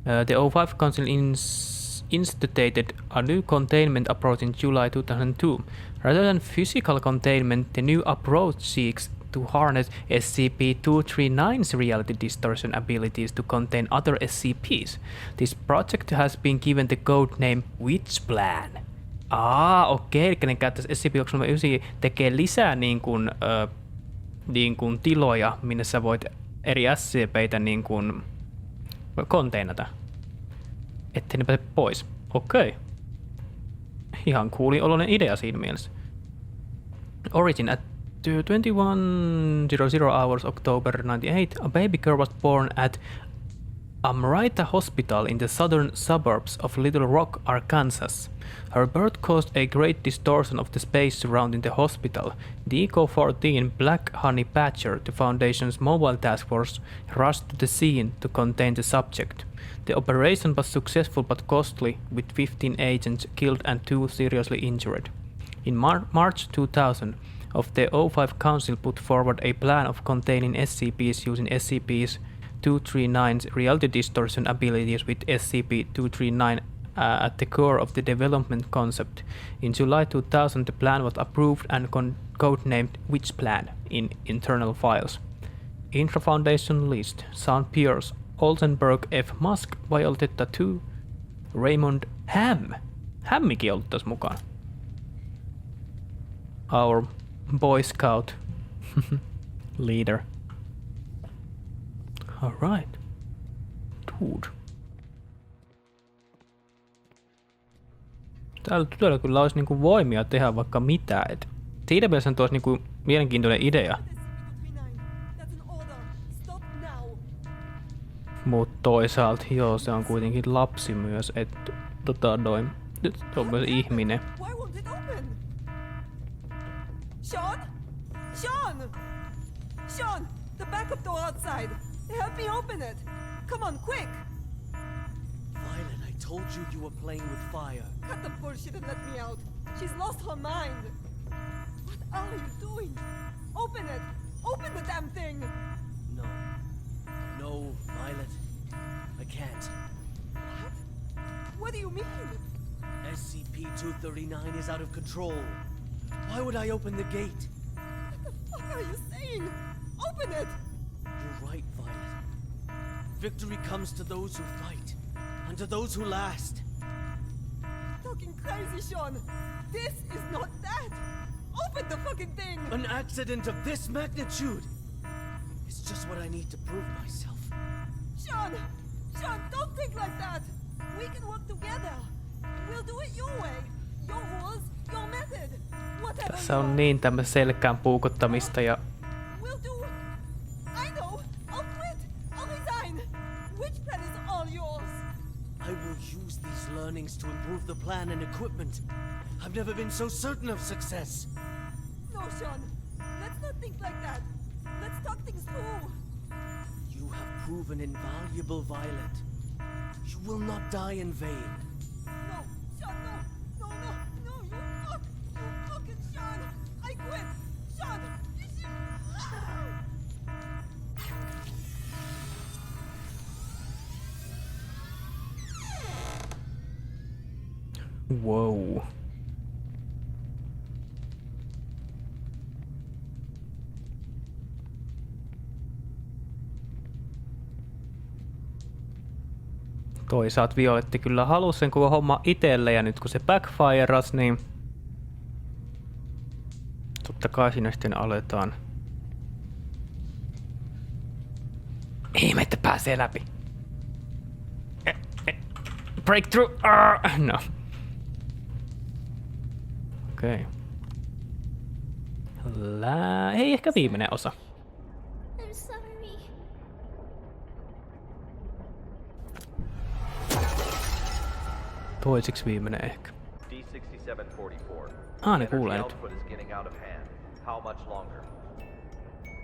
the O5 Council instituted a new containment approach in July 2002. Rather than physical containment, the new approach seeks to harness SCP-239's reality distortion abilities to contain other SCPs. This project has been given the code name Witch Plan. Okei, eli ne käyttäisi SCP-239 tekee lisää niin kuin tiloja, minne sä voit eri SCP:itä niin kuin konteinata. Ettei ne pääse pois. Okei. Ihan coolin oloinen idea siinä mielessä. Origin at 21:00 hours October 98, a baby girl was born at Amrita Hospital in the southern suburbs of Little Rock, Arkansas. Her birth caused a great distortion of the space surrounding the hospital. The Eco-14 Black Honey Badger, the Foundation's mobile task force, rushed to the scene to contain the subject. The operation was successful but costly, with 15 agents killed and 2 seriously injured. In March 2000, the O5 Council put forward a plan of containing SCPs using SCP-239's reality distortion abilities with SCP-239 at the core of the development concept. In July 2000, the plan was approved and codenamed Witch Plan in internal files. Intra-Foundation list: Sean Pierce, Olsenberg F. Musk, Violetta 2, Raymond Ham. Hammikin ollut tässä mukaan. Our Boy Scout leader. Alright. Dude. Täällä tytöllä kyllä olisi niinku voimia tehdä vaikka mitä. Et siinä mielessä tuossa niinku mielenkiintoinen idea. Mut toisaalta joo, se on kuitenkin lapsi myös, että nyt se on myös ihminen. Sean? Sean! Sean! The backup door outside! Help me open it! Come on, quick! Violet, I told you you were playing with fire. Cut the bullshit and let me out. She's lost her mind. What are you doing? Open it! Open the damn thing! No. No, Violet. I can't. What? What do you mean? SCP-239 is out of control. Why would I open the gate? What the fuck are you saying? Open it! You're right, Violet. Victory comes to those who fight, and to those who last. Fucking crazy, Sean! This is not that! Open the fucking thing! An accident of this magnitude! It's just what I need to prove myself. Sean! Sean, don't think like that! We can work together! We'll do it your way! Your rules, your method! Whatever. Tässä on niin tämmöistä selkään puukottamista ja... We'll do... I know! I'll quit! I'll resign! Which plan is all yours? I will use these learnings to improve the plan and equipment. I've never been so certain of success. No, Sean. Let's not think like that. Let's talk things through. You have proven invaluable, Violet. You will not die in vain. No, Sean, no, you fuck! You fucking Sean! I quit! Sean! You should... Wow. Toisaalta Violetti kyllä halusi sen koko homma itselle ja nyt kun se backfireas, niin totta kai siinä sitten aletaan. Ihme, että pääsee läpi. Breakthrough! No. Okei. Hei, ehkä viimeinen osa. I'm sorry. Toisiksi viimeinen ehkä. D6744. Ne kuulee nyt. Output is getting out of hand. How much longer?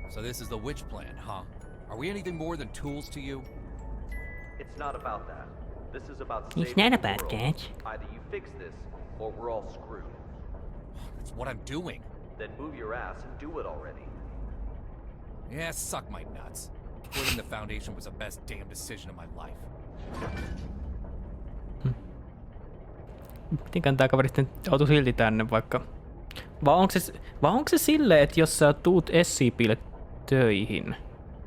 So this is the witch plan, huh? Are we anything more than tools to you? It's not about that. This is about It's saving not the about world. that. Either you fix this, or we're all screwed. That's what I'm doing. Then move your ass and do it already. Yeah, suck my nuts. Quitting the Foundation was the best damn decision of my life. Mitenkään tää kaveri sitten joutui silti tänne vaikka... Vai onko se silleen, että jos sä tuut SCP:lle töihin...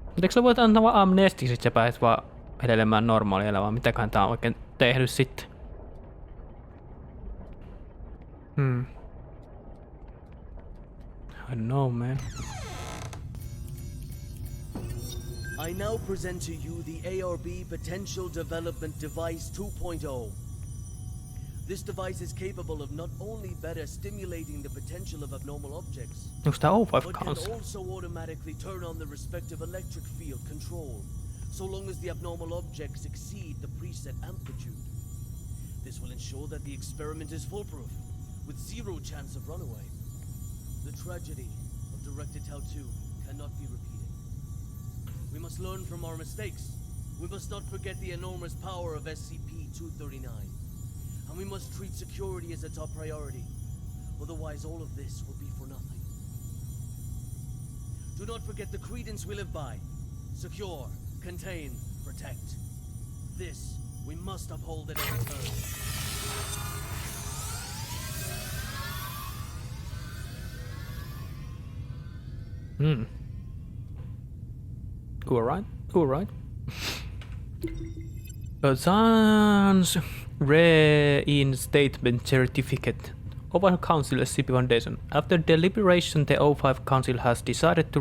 Mutta eikö sä voit antaa vaan amnesti, sit sä pääset vaan edelemään normaalia elämää? Mitäköhän tää on oikein tehnyt sitten? I don't know, man. I now present to you the ARB Potential Development Device 2.0. This device is capable of not only better stimulating the potential of abnormal objects, Onko tää O5 but can kanssa? also automatically turn on the respective electric field control, so long as the abnormal objects exceed the preset amplitude. This will ensure that the experiment is foolproof, with zero chance of runaway. The tragedy of Directed Hell 2 cannot be repeated. We must learn from our mistakes. We must not forget the enormous power of SCP-239. And we must treat security as a top priority. Otherwise, all of this will be for nothing. Do not forget the credence we live by. Secure, contain, protect. This we must uphold at every turn. Alright. Sans reinstatement certificate. O5 Council SCP Foundation. After deliberation, the O5 Council has decided to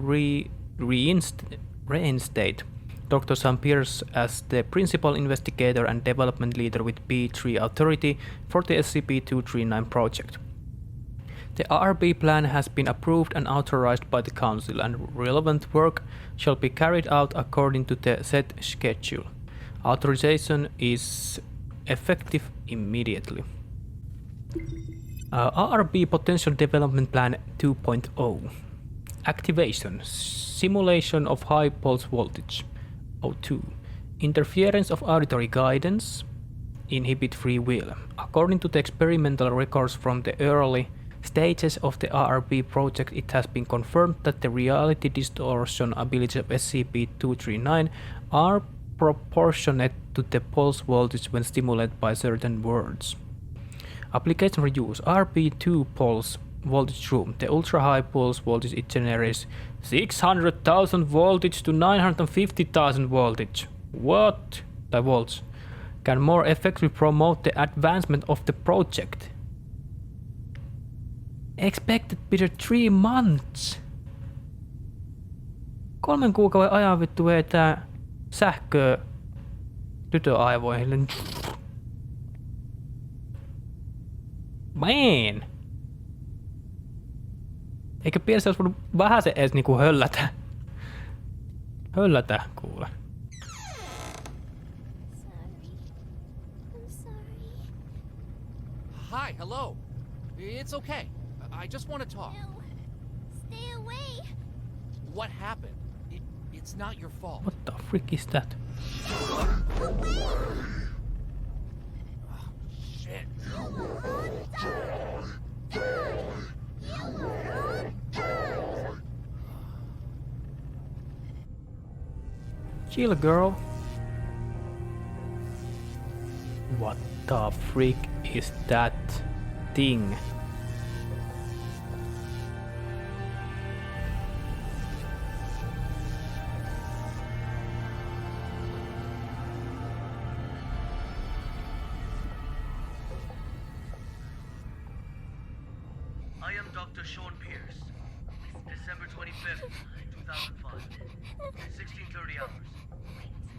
reinstate Dr. Sam Pierce as the principal investigator and development leader with B3 authority for the SCP-239 project. The RB plan has been approved and authorized by the Council, and relevant work shall be carried out according to the set schedule. Authorization is effective immediately. RB Potential Development Plan 2.0. Activation. Simulation of high pulse voltage. O2. Interference of auditory guidance. inhibit free will. According to the experimental records from the early stages of the RRB project, it has been confirmed that the reality distortion abilities of SCP-239 are proportionate to the pulse voltage when stimulated by certain words. Application reuse RB2 pulse voltage room. The ultra-high pulse voltage it generates 600,000 voltage to 950,000 voltage. What? The volts can more effectively promote the advancement of the project. Expected period 3 months. 3 kuukauden ajan vittu vetää sähköä tytön aivoihin. Man! Eikö Pierce olisi voinut vähän se edes niinku höllätä? Höllätä, kuule. Hi, hello. It's okay. I just want to talk. No. Stay away. What happened? It's not your fault. What the frick is that? Shit. Chill, girl. What the freak is that thing? I am Dr. Sean Pierce. December 25th, 2005. 16:30 hours.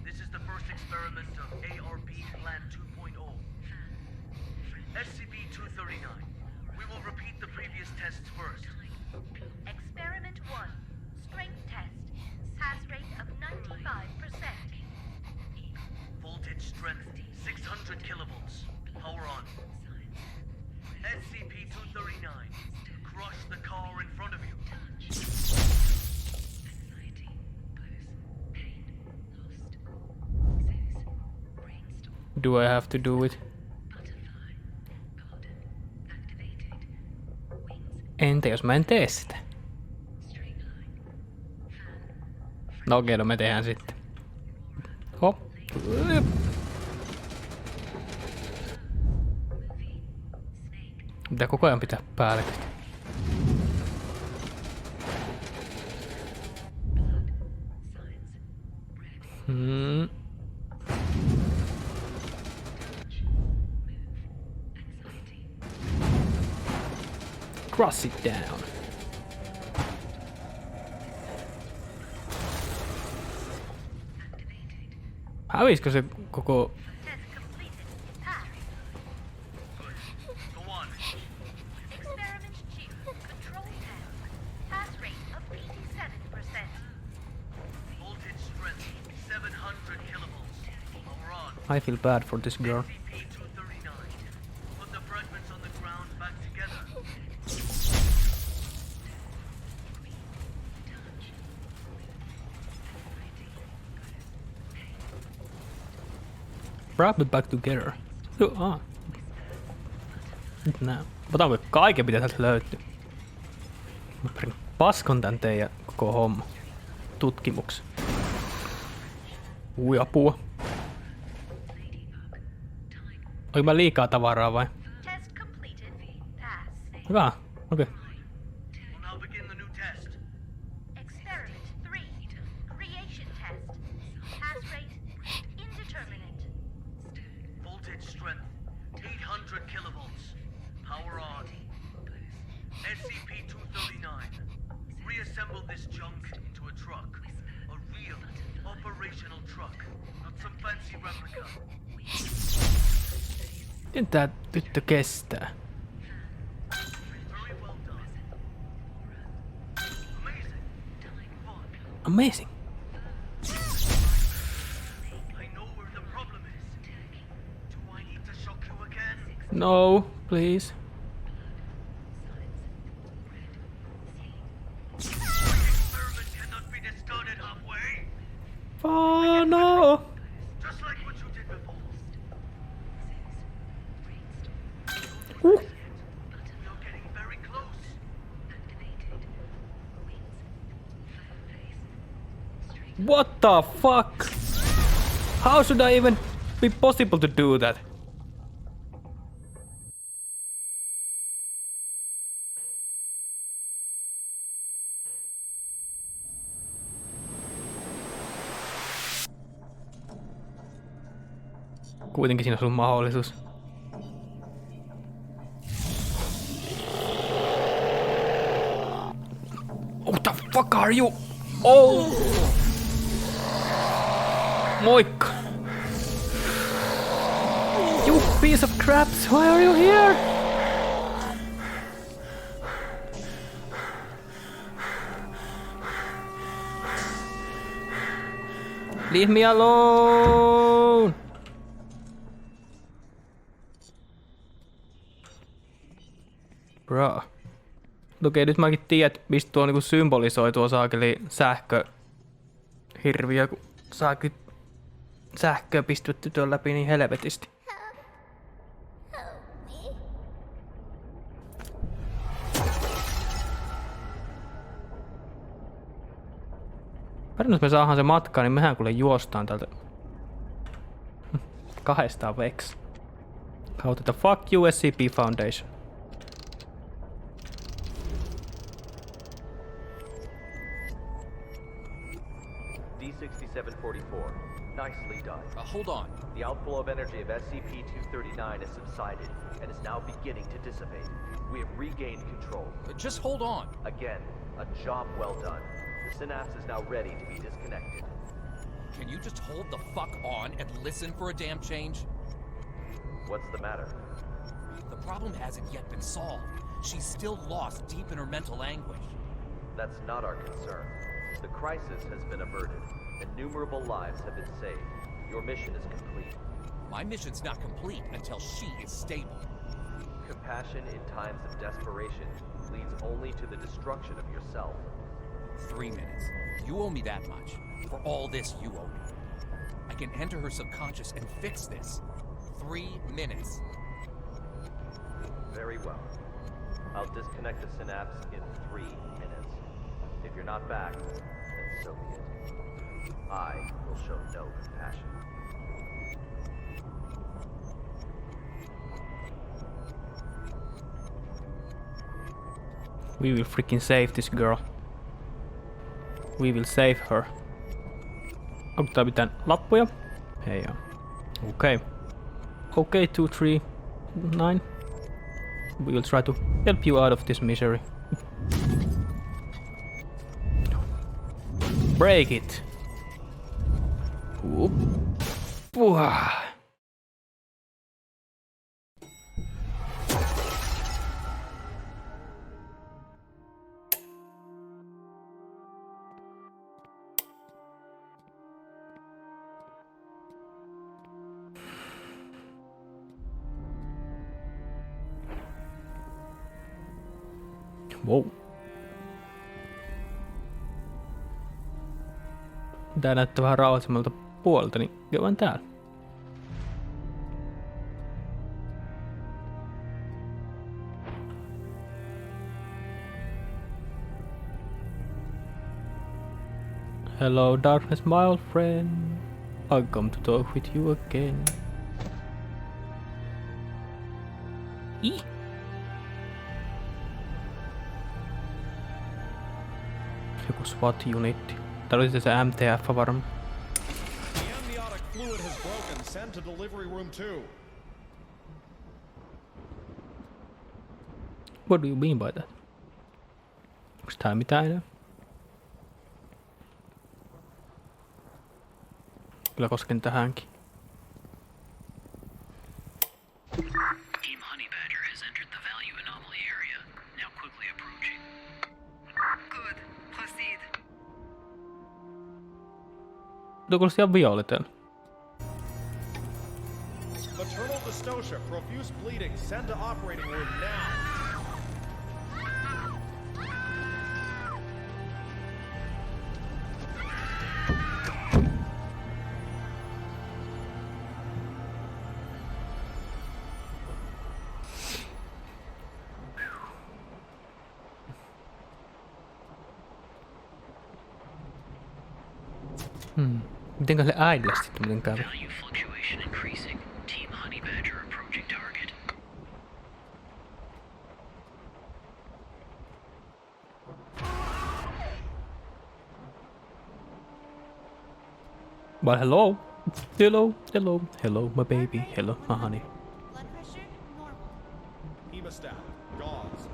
This is the first experiment of ARB Plan 2.0. SCP-239. We will repeat the previous tests first. Experiment 1. Strength test. Pass rate of 95%. Voltage strength 600 kilovolts. Power on. SCP-239. Crush the car in front of you. Do I have to do it? Entä jos mä en tee sitä? No okei, no me tehdään sitten. Hop. Pitää koko ajan pitää päällekästä. Cross it down. Hävisikö se koko... I feel bad for this girl. Put the fragments on the ground back together. Wrap it back together. Nyt nää. Otamme kaiken mitä täältä löytyy. Mä parin paskon tän teidän koko homma. Tutkimuksen. Ui apua. Onko mä liikaa tavaraa vai? Hyvä, okei. SCP-239. Reassemble this junk into a truck. A real, operational truck. Not some fancy replica. Miten tää tyttö kestää? Amazing. No, please. Oh no. What the fuck? How should I even be possible to do that? Kuitenkin siinä on sun mahdollisuus. What the fuck are you? Oh! Moikka! You piece of craps, why are you here? Leave me alone! Bro. Okei, nyt mäkin tiedän, mistä tuo niinku symbolisoi tuo saakeli sähköhirviö, kun saakin sähköä pistetty tuon läpi niin helvetisti. Pärin, jos me saadaan se matka, niin mehän kuule juostaan täältä 200 veks. Kautta fuck you SCP Foundation. D6744. Nicely done. Hold on. The outflow of energy of SCP-239 has subsided and is now beginning to dissipate. We have regained control. Just hold on. Again, a job well done. The synapse is now ready to be disconnected. Can you just hold the fuck on and listen for a damn change? What's the matter? The problem hasn't yet been solved. She's still lost deep in her mental anguish. That's not our concern. The crisis has been averted. Innumerable lives have been saved. Your mission is complete. My mission's not complete until she is stable. Compassion in times of desperation leads only to the destruction of yourself. 3 minutes. You owe me that much. For all this, you owe me. I can enter her subconscious and fix this. 3 minutes. Very well. I'll disconnect the synapse in 3 minutes. If you're not back, then so be it. I will show no compassion. We will freaking save this girl. We will save her. Onko tää mitään lappuja? Hei joo. Okei. Okay, 239. We will try to help you out of this misery. Break it! Whoop. Puah. Wow. Tää näyttää vähän rauhallisemmalta puolelta, niin käydään täällä. Hello darkness my old friend, I come to talk with you again. Ih! Joku SWAT-unitti. Tää oli se MTF varmaan. The amniotic fluid has broken. Send to delivery room 2. What do you mean by that? Onks täällä mitään enää? Kyllä kosken tähänkin. Team Honey Badger has entered the value anomaly area. Now quickly approaching. Good. Proceed. Tuo kuulosti ihan violetelta. Maternal dystocia, profuse bleeding. Send to operating room now. Mitenkä se äidille sitten miten kävi? Value fluctuation increasing. Team Honey Badger approaching target. Well, hello. Hello, hello, hello, my baby. Hello, my honey. Blood pressure normal. Hemostat, gauze.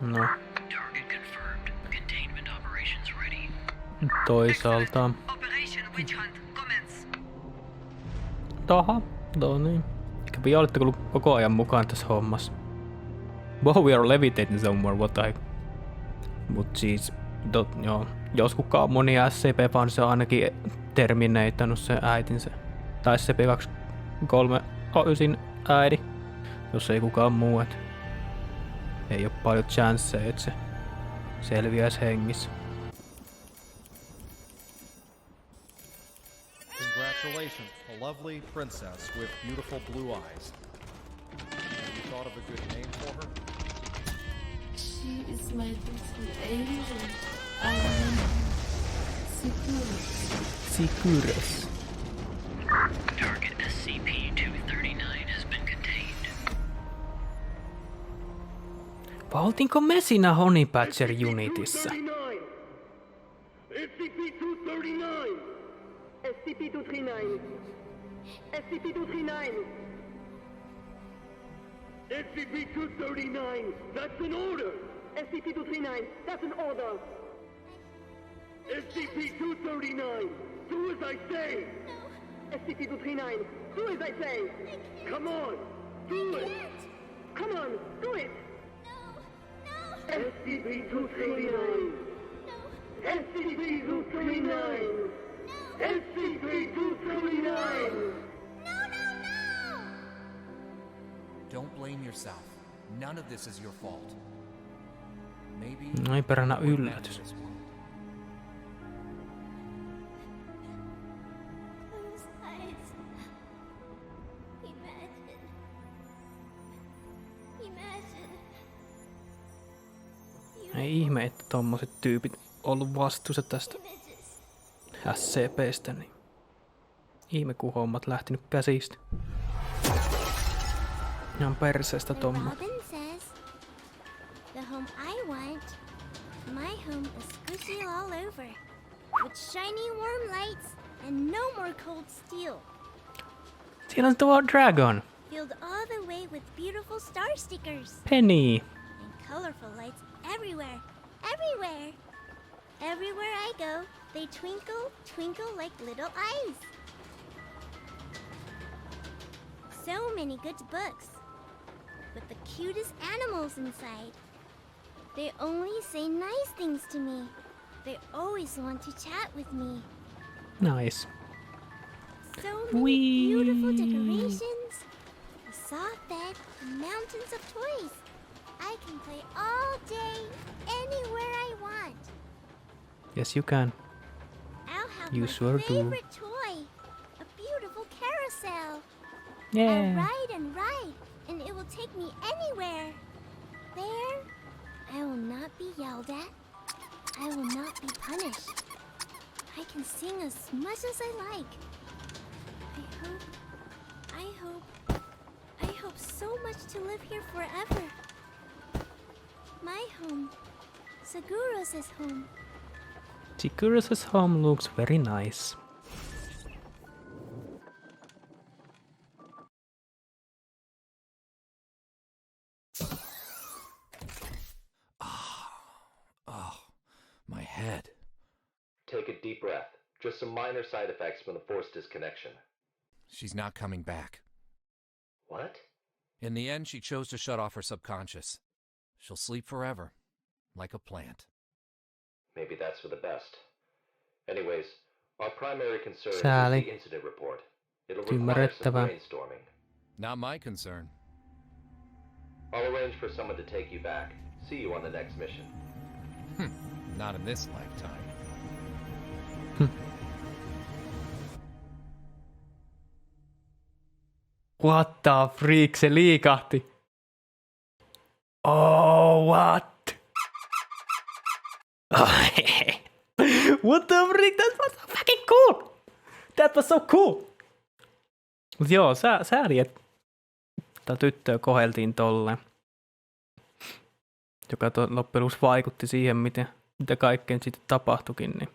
No. Target confirmed. Containment operations ready. Toisaalta. Operation Witch Hunt commence. Taha, niin. Eikä olette ollut koko ajan mukaan tässä hommassa. Wow, we are levitating somewhere, what the heck. Mut siis, joo, jos kukaan moni SCP-fansi on ainakin terminateannut sen äitinsä. Tai SCP-239 äidi. Jos ei kukaan muu, et ei oo paljon chanceja, et se selviäis hengissä. Congratulations, a lovely princess with beautiful blue eyes. Have you thought of a good name for her? She is my little angel. I am Sikuras. Target SCP-239 has been contained. Oltiinko me siinä Honey Badger Unitissa? SCP-239! SCP-239! SCP-239! SCP-239! That's an order! SCP-239! That's an order! SCP-239! Do as I say! SCP-239! Do as I say! Come on! Do it! Come on! Do it! SCP-239! SCP-239! SCP-239! Don't blame yourself. None of this is your fault. Maybe. Ai peränä yllätys. Ei ihme, että tommoset tyypit ollut vastuussa tästä SCPstä, niin ihme kun hommat lähtenyt käsistä. Ihan perseestä tommo. Robin says, the home I want, my home is squishy all over, with shiny warm lights and no more cold steel. Siinä on tuo dragon. Filled all the way with beautiful star stickers. Penny. And colorful lights everywhere, everywhere. Everywhere I go, they twinkle, twinkle like little eyes. So many good books, with the cutest animals inside. They only say nice things to me. They always want to chat with me. Nice. So many beautiful decorations, a soft bed, and mountains of toys. I can play all day, anywhere I want. Yes, you can. I'll have You my sure do. favorite toy, a beautiful carousel. Yeah. I'll ride and ride, and it will take me anywhere. There, I will not be yelled at. I will not be punished. I can sing as much as I like. I hope so much to live here forever. My home, Seguros' home. Sigurus' home looks very nice. My head. Take a deep breath. Just some minor side effects from the force disconnection. She's not coming back. What? In the end, she chose to shut off her subconscious. She'll sleep forever, like a plant. Maybe that's for the best. Anyways, our primary concern is Sally. the incident report. It'll require some brainstorming. Not my concern. I'll arrange for someone to take you back. See you on the next mission. Not in this lifetime. What the freak, se liikahti. Oh, what? What the frick? That was so fucking cool! That was so cool! Mut joo, sääli, että tyttöä koheltiin tolleen. Joka loppujen lopuksi vaikutti siihen, mitä kaikkeen sitten tapahtuikin. Niin.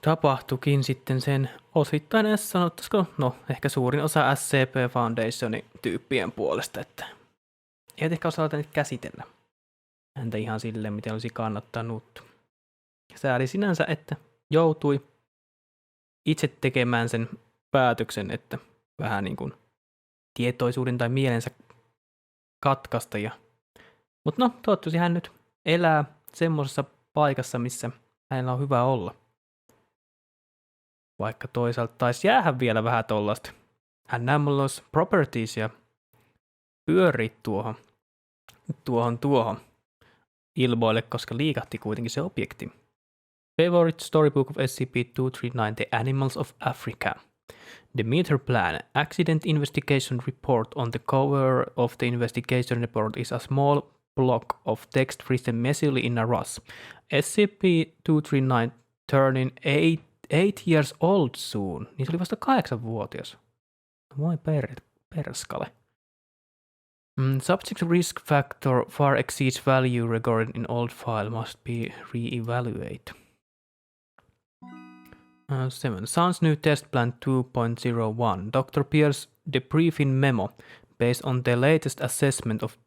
Tapahtuikin sitten sen osittain edes sanottaisiko, no ehkä suurin osa SCP Foundationin tyyppien puolesta, että ei ehkä osata nyt käsitellä häntä ihan silleen, miten olisi kannattanut. Sääli sinänsä, että joutui itse tekemään sen päätöksen, että vähän niin kuin tietoisuuden tai mielensä katkaista. Mutta no, toivottavasti hän nyt elää semmoisessa paikassa, missä hänellä on hyvä olla. Vaikka toisaalta taisi jäädä vielä vähän tollaista anomalous properties ja pyörii tuohon ilmoille, koska liikahti kuitenkin se objekti. Favorite storybook of SCP-239, The Animals of Africa. The Meter Plan. Accident Investigation Report. On the cover of the investigation report is a small block of text written messily in a rush. SCP-239 turning 8 years old soon. Niin se oli vasta 8-vuotias. Moi perskale. Subject risk factor far exceeds value recorded in old file must be re-evaluated. 7. Sun's new test plan 2.01. Dr. Pierce's debriefing memo. Based on the latest assessment of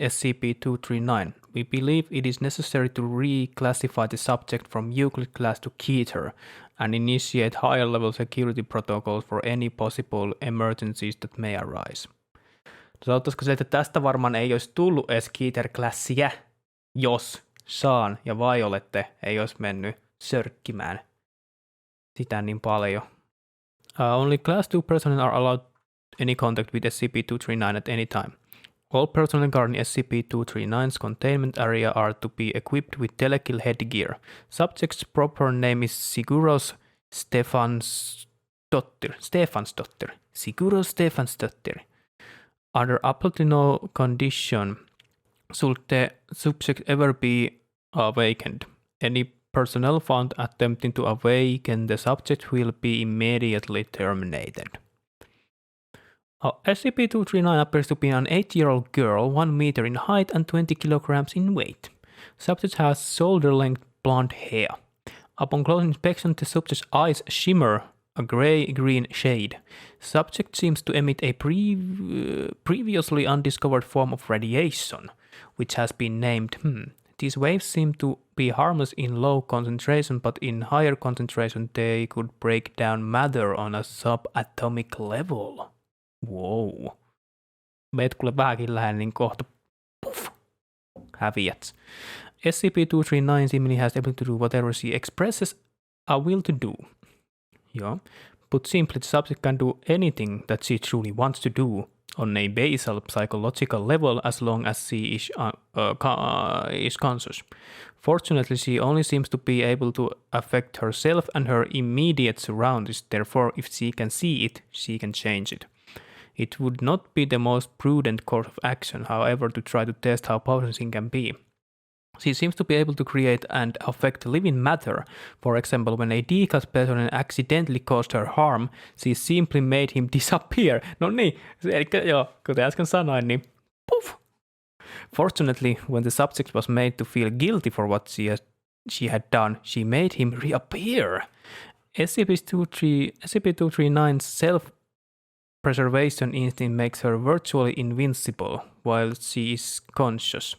SCP-239, we believe it is necessary to reclassify the subject from Euclid class to Keter and initiate higher-level security protocols for any possible emergencies that may arise. Sanottaisiko se, että tästä varmaan ei olisi tullut edes Keter-klassia, jos Sean ja Violette ei olisi mennyt sörkkimään sitä niin paljon. Only Class 2 personnel are allowed any contact with SCP-239 at any time. All personnel guarding SCP-239's containment area are to be equipped with telekill headgear. Subject's proper name is Siguros Stefansdottir. Siguros Stefansdottir. Under absolutely no condition should the subject ever be awakened. Any personnel found attempting to awaken the subject will be immediately terminated. SCP-239 appears to be an 8-year-old girl, 1 meter in height and 20 kilograms in weight. Subject has shoulder-length blonde hair. Upon close inspection, the subject's eyes shimmer a gray-green shade. Subject seems to emit a previously undiscovered form of radiation, which has been named These waves seem to be harmless in low concentration, but in higher concentration they could break down matter on a subatomic level. Wow. Meet kuule vähänkin lähellä, niin kohta puff, häviät. SCP-239 seemingly has the ability to do whatever she expresses a will to do. Yeah. But simply the subject can do anything that she truly wants to do on a basal psychological level as long as she is conscious. Fortunately, she only seems to be able to affect herself and her immediate surroundings. Therefore, if she can see it, she can change it. It would not be the most prudent course of action, however, to try to test how powerful she can be. She seems to be able to create and affect living matter. For example, when a decast person accidentally caused her harm, she simply made him disappear. No niin, eli joo, kuten äsken sanoin, niin puff. Fortunately, when the subject was made to feel guilty for what she had done, she made him reappear. SCP-239's self-preservation instinct makes her virtually invincible while she is conscious.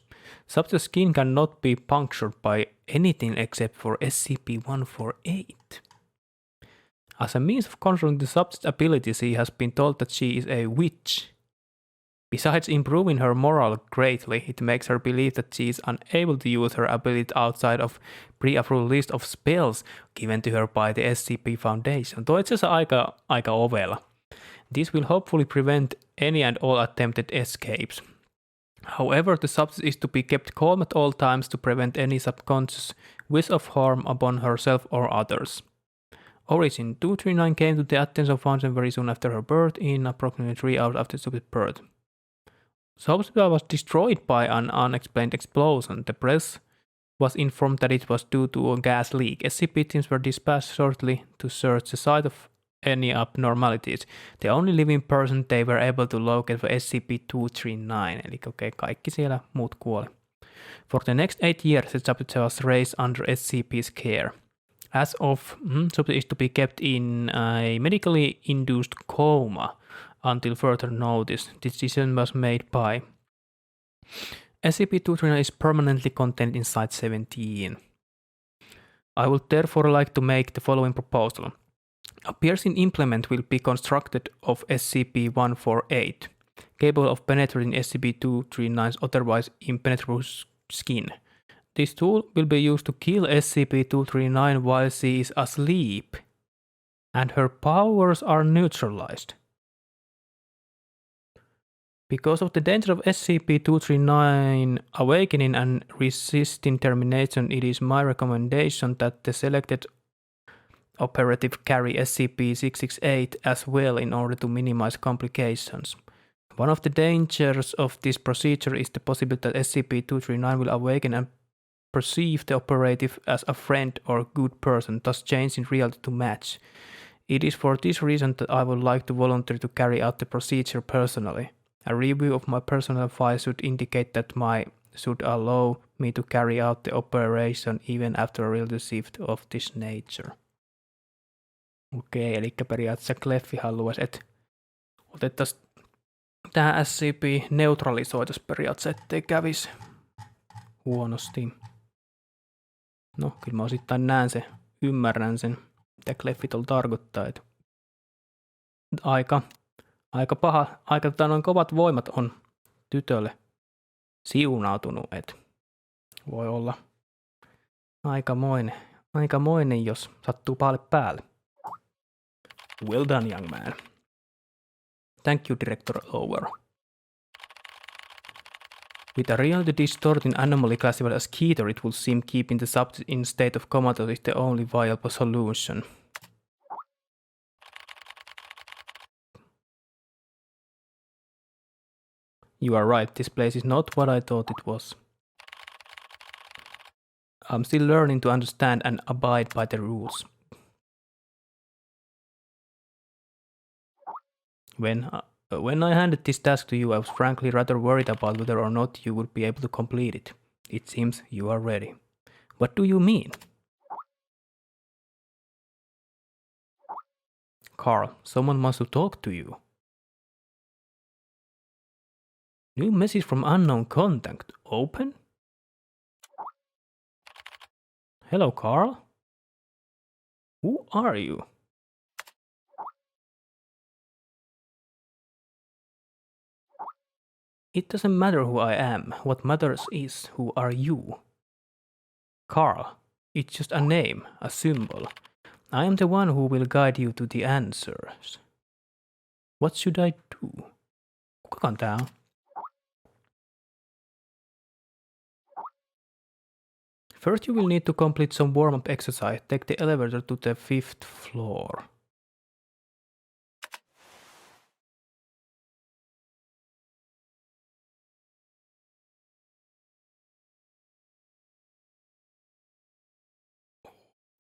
Subject's skin cannot be punctured by anything except for SCP-148. As a means of controlling the subject's abilities, she has been told that she is a witch. Besides improving her morale greatly, it makes her believe that she is unable to use her ability outside of pre-approved list of spells given to her by the SCP Foundation. Tuo itse asiassa aika ovela. This will hopefully prevent any and all attempted escapes. However, the subject is to be kept calm at all times to prevent any subconscious wish of harm upon herself or others. Origin 239 came to the attention of Foundation very soon after her birth, in approximately 3 hours after subject's birth. The hospital was destroyed by an unexplained explosion. The press was informed that it was due to a gas leak. SCP teams were dispatched shortly to search the site of any abnormalities. The only living person they were able to locate was SCP-239. Eli kaikki siellä muut kuoli. For the next 8 years, the subject was raised under SCP's care. As of, subject is to be kept in a medically induced coma until further notice. This decision was made by SCP-239 is permanently contained in Site 17. I would therefore like to make the following proposal. A piercing implement will be constructed of SCP-148, capable of penetrating SCP-239's otherwise impenetrable skin. This tool will be used to kill SCP-239 while she is asleep, and her powers are neutralized. Because of the danger of SCP-239 awakening and resisting termination, it is my recommendation that the selected operative carry SCP-668 as well in order to minimize complications. One of the dangers of this procedure is the possibility that SCP-239 will awaken and perceive the operative as a friend or good person, thus changing reality to match. It is for this reason that I would like to volunteer to carry out the procedure personally. A review of my personal file should indicate that should allow me to carry out the operation even after a real shift of this nature. Okei, eli periaatteessa Kleffi haluaisi, että otettaisiin tämä SCP neutralisoitaisiin periaatteessa, ettei kävisi huonosti. No, kyllä mä osittain näen sen, ymmärrän sen, mitä Kleffi tuolla tarkoittaa. Että aika paha, noin kovat voimat on tytölle siunautunut, että voi olla aikamoinen, jos sattuu pahalle päälle. Well done, young man. Thank you, Director Over. With a reality distorting anomaly classified as Keter, it would seem keeping the subject in state of comatose is the only viable solution. You are right, this place is not what I thought it was. I'm still learning to understand and abide by the rules. When I handed this task to you, I was frankly rather worried about whether or not you would be able to complete it. It seems you are ready. What do you mean? Carl, someone wants to talk to you. New message from unknown contact. Open? Hello, Carl. Who are you? It doesn't matter who I am. What matters is who are you? Carl. It's just a name, a symbol. I am the one who will guide you to the answers. What should I do? Kukakaan tää on? First you will need to complete some warm-up exercise. Take the elevator to the 5th floor.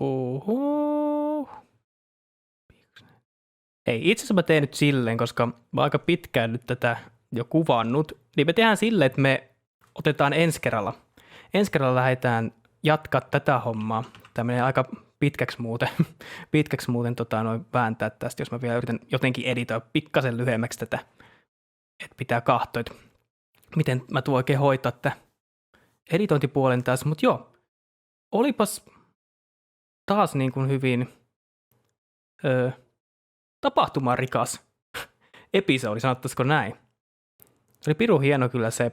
Oho. Ei, itse asiassa mä teen nyt silleen, koska mä aika pitkään nyt tätä jo kuvannut, niin me tehdään silleen, että me otetaan ensi kerralla. Ensi kerralla lähdetään jatkaa tätä hommaa. Tämä menee aika pitkäksi muuten vääntää tästä, jos mä vielä yritän jotenkin editoida pikkasen lyhyemmäksi tätä. Että pitää katsoa, että miten mä tuon oikein hoitaa tätä editointipuolen tässä. Mutta joo, olipas taas niin kuin hyvin tapahtumarikas episodi, sanottaisiko näin. Se oli pirun hieno kyllä se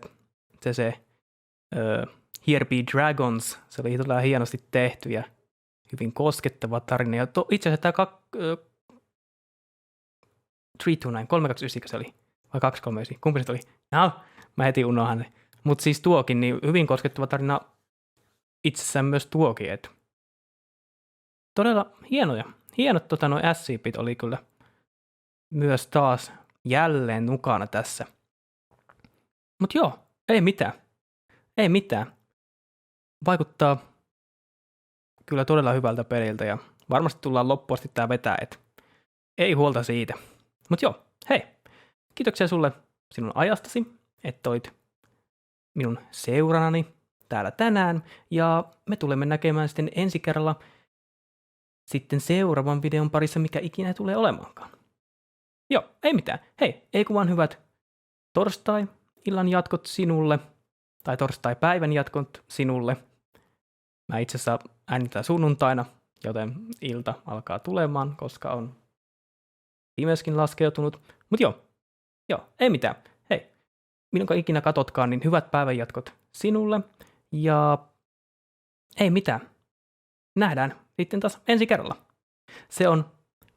Here Be Dragons. Se oli todella hienosti tehty ja hyvin koskettava tarina. Ja itse asiassa tämä 329 se oli, vai 239, kumpi se oli? No, mä heti unohan ne. Mutta siis tuokin, niin hyvin koskettava tarina itsessään myös tuokin. Et todella hienoja. Hienot noi SCP:t oli kyllä myös taas jälleen mukana tässä Mut joo, ei mitään. Ei mitään. Vaikuttaa kyllä todella hyvältä peliltä ja varmasti tullaan loppuun asti tää vetää, et ei huolta siitä. Mut joo, hei. Kiitoksia sulle sinun ajastasi, että olit minun seuranani täällä tänään ja me tulemme näkemään sitten ensi kerralla sitten seuraavan videon parissa, mikä ikinä tulee olemaankaan. Joo, ei mitään. Hei, ei kun vaan hyvät torstai-illan jatkot sinulle, tai torstai-päivän jatkot sinulle. Mä itse asiassa äänitän sunnuntaina, joten ilta alkaa tulemaan, koska on pimeskin laskeutunut. Mut joo, ei mitään. Hei, minunkaan ikinä katotkaan, niin hyvät päivänjatkot sinulle. Ja ei mitään. Nähdään sitten taas ensi kerralla. Se on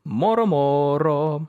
moro moro!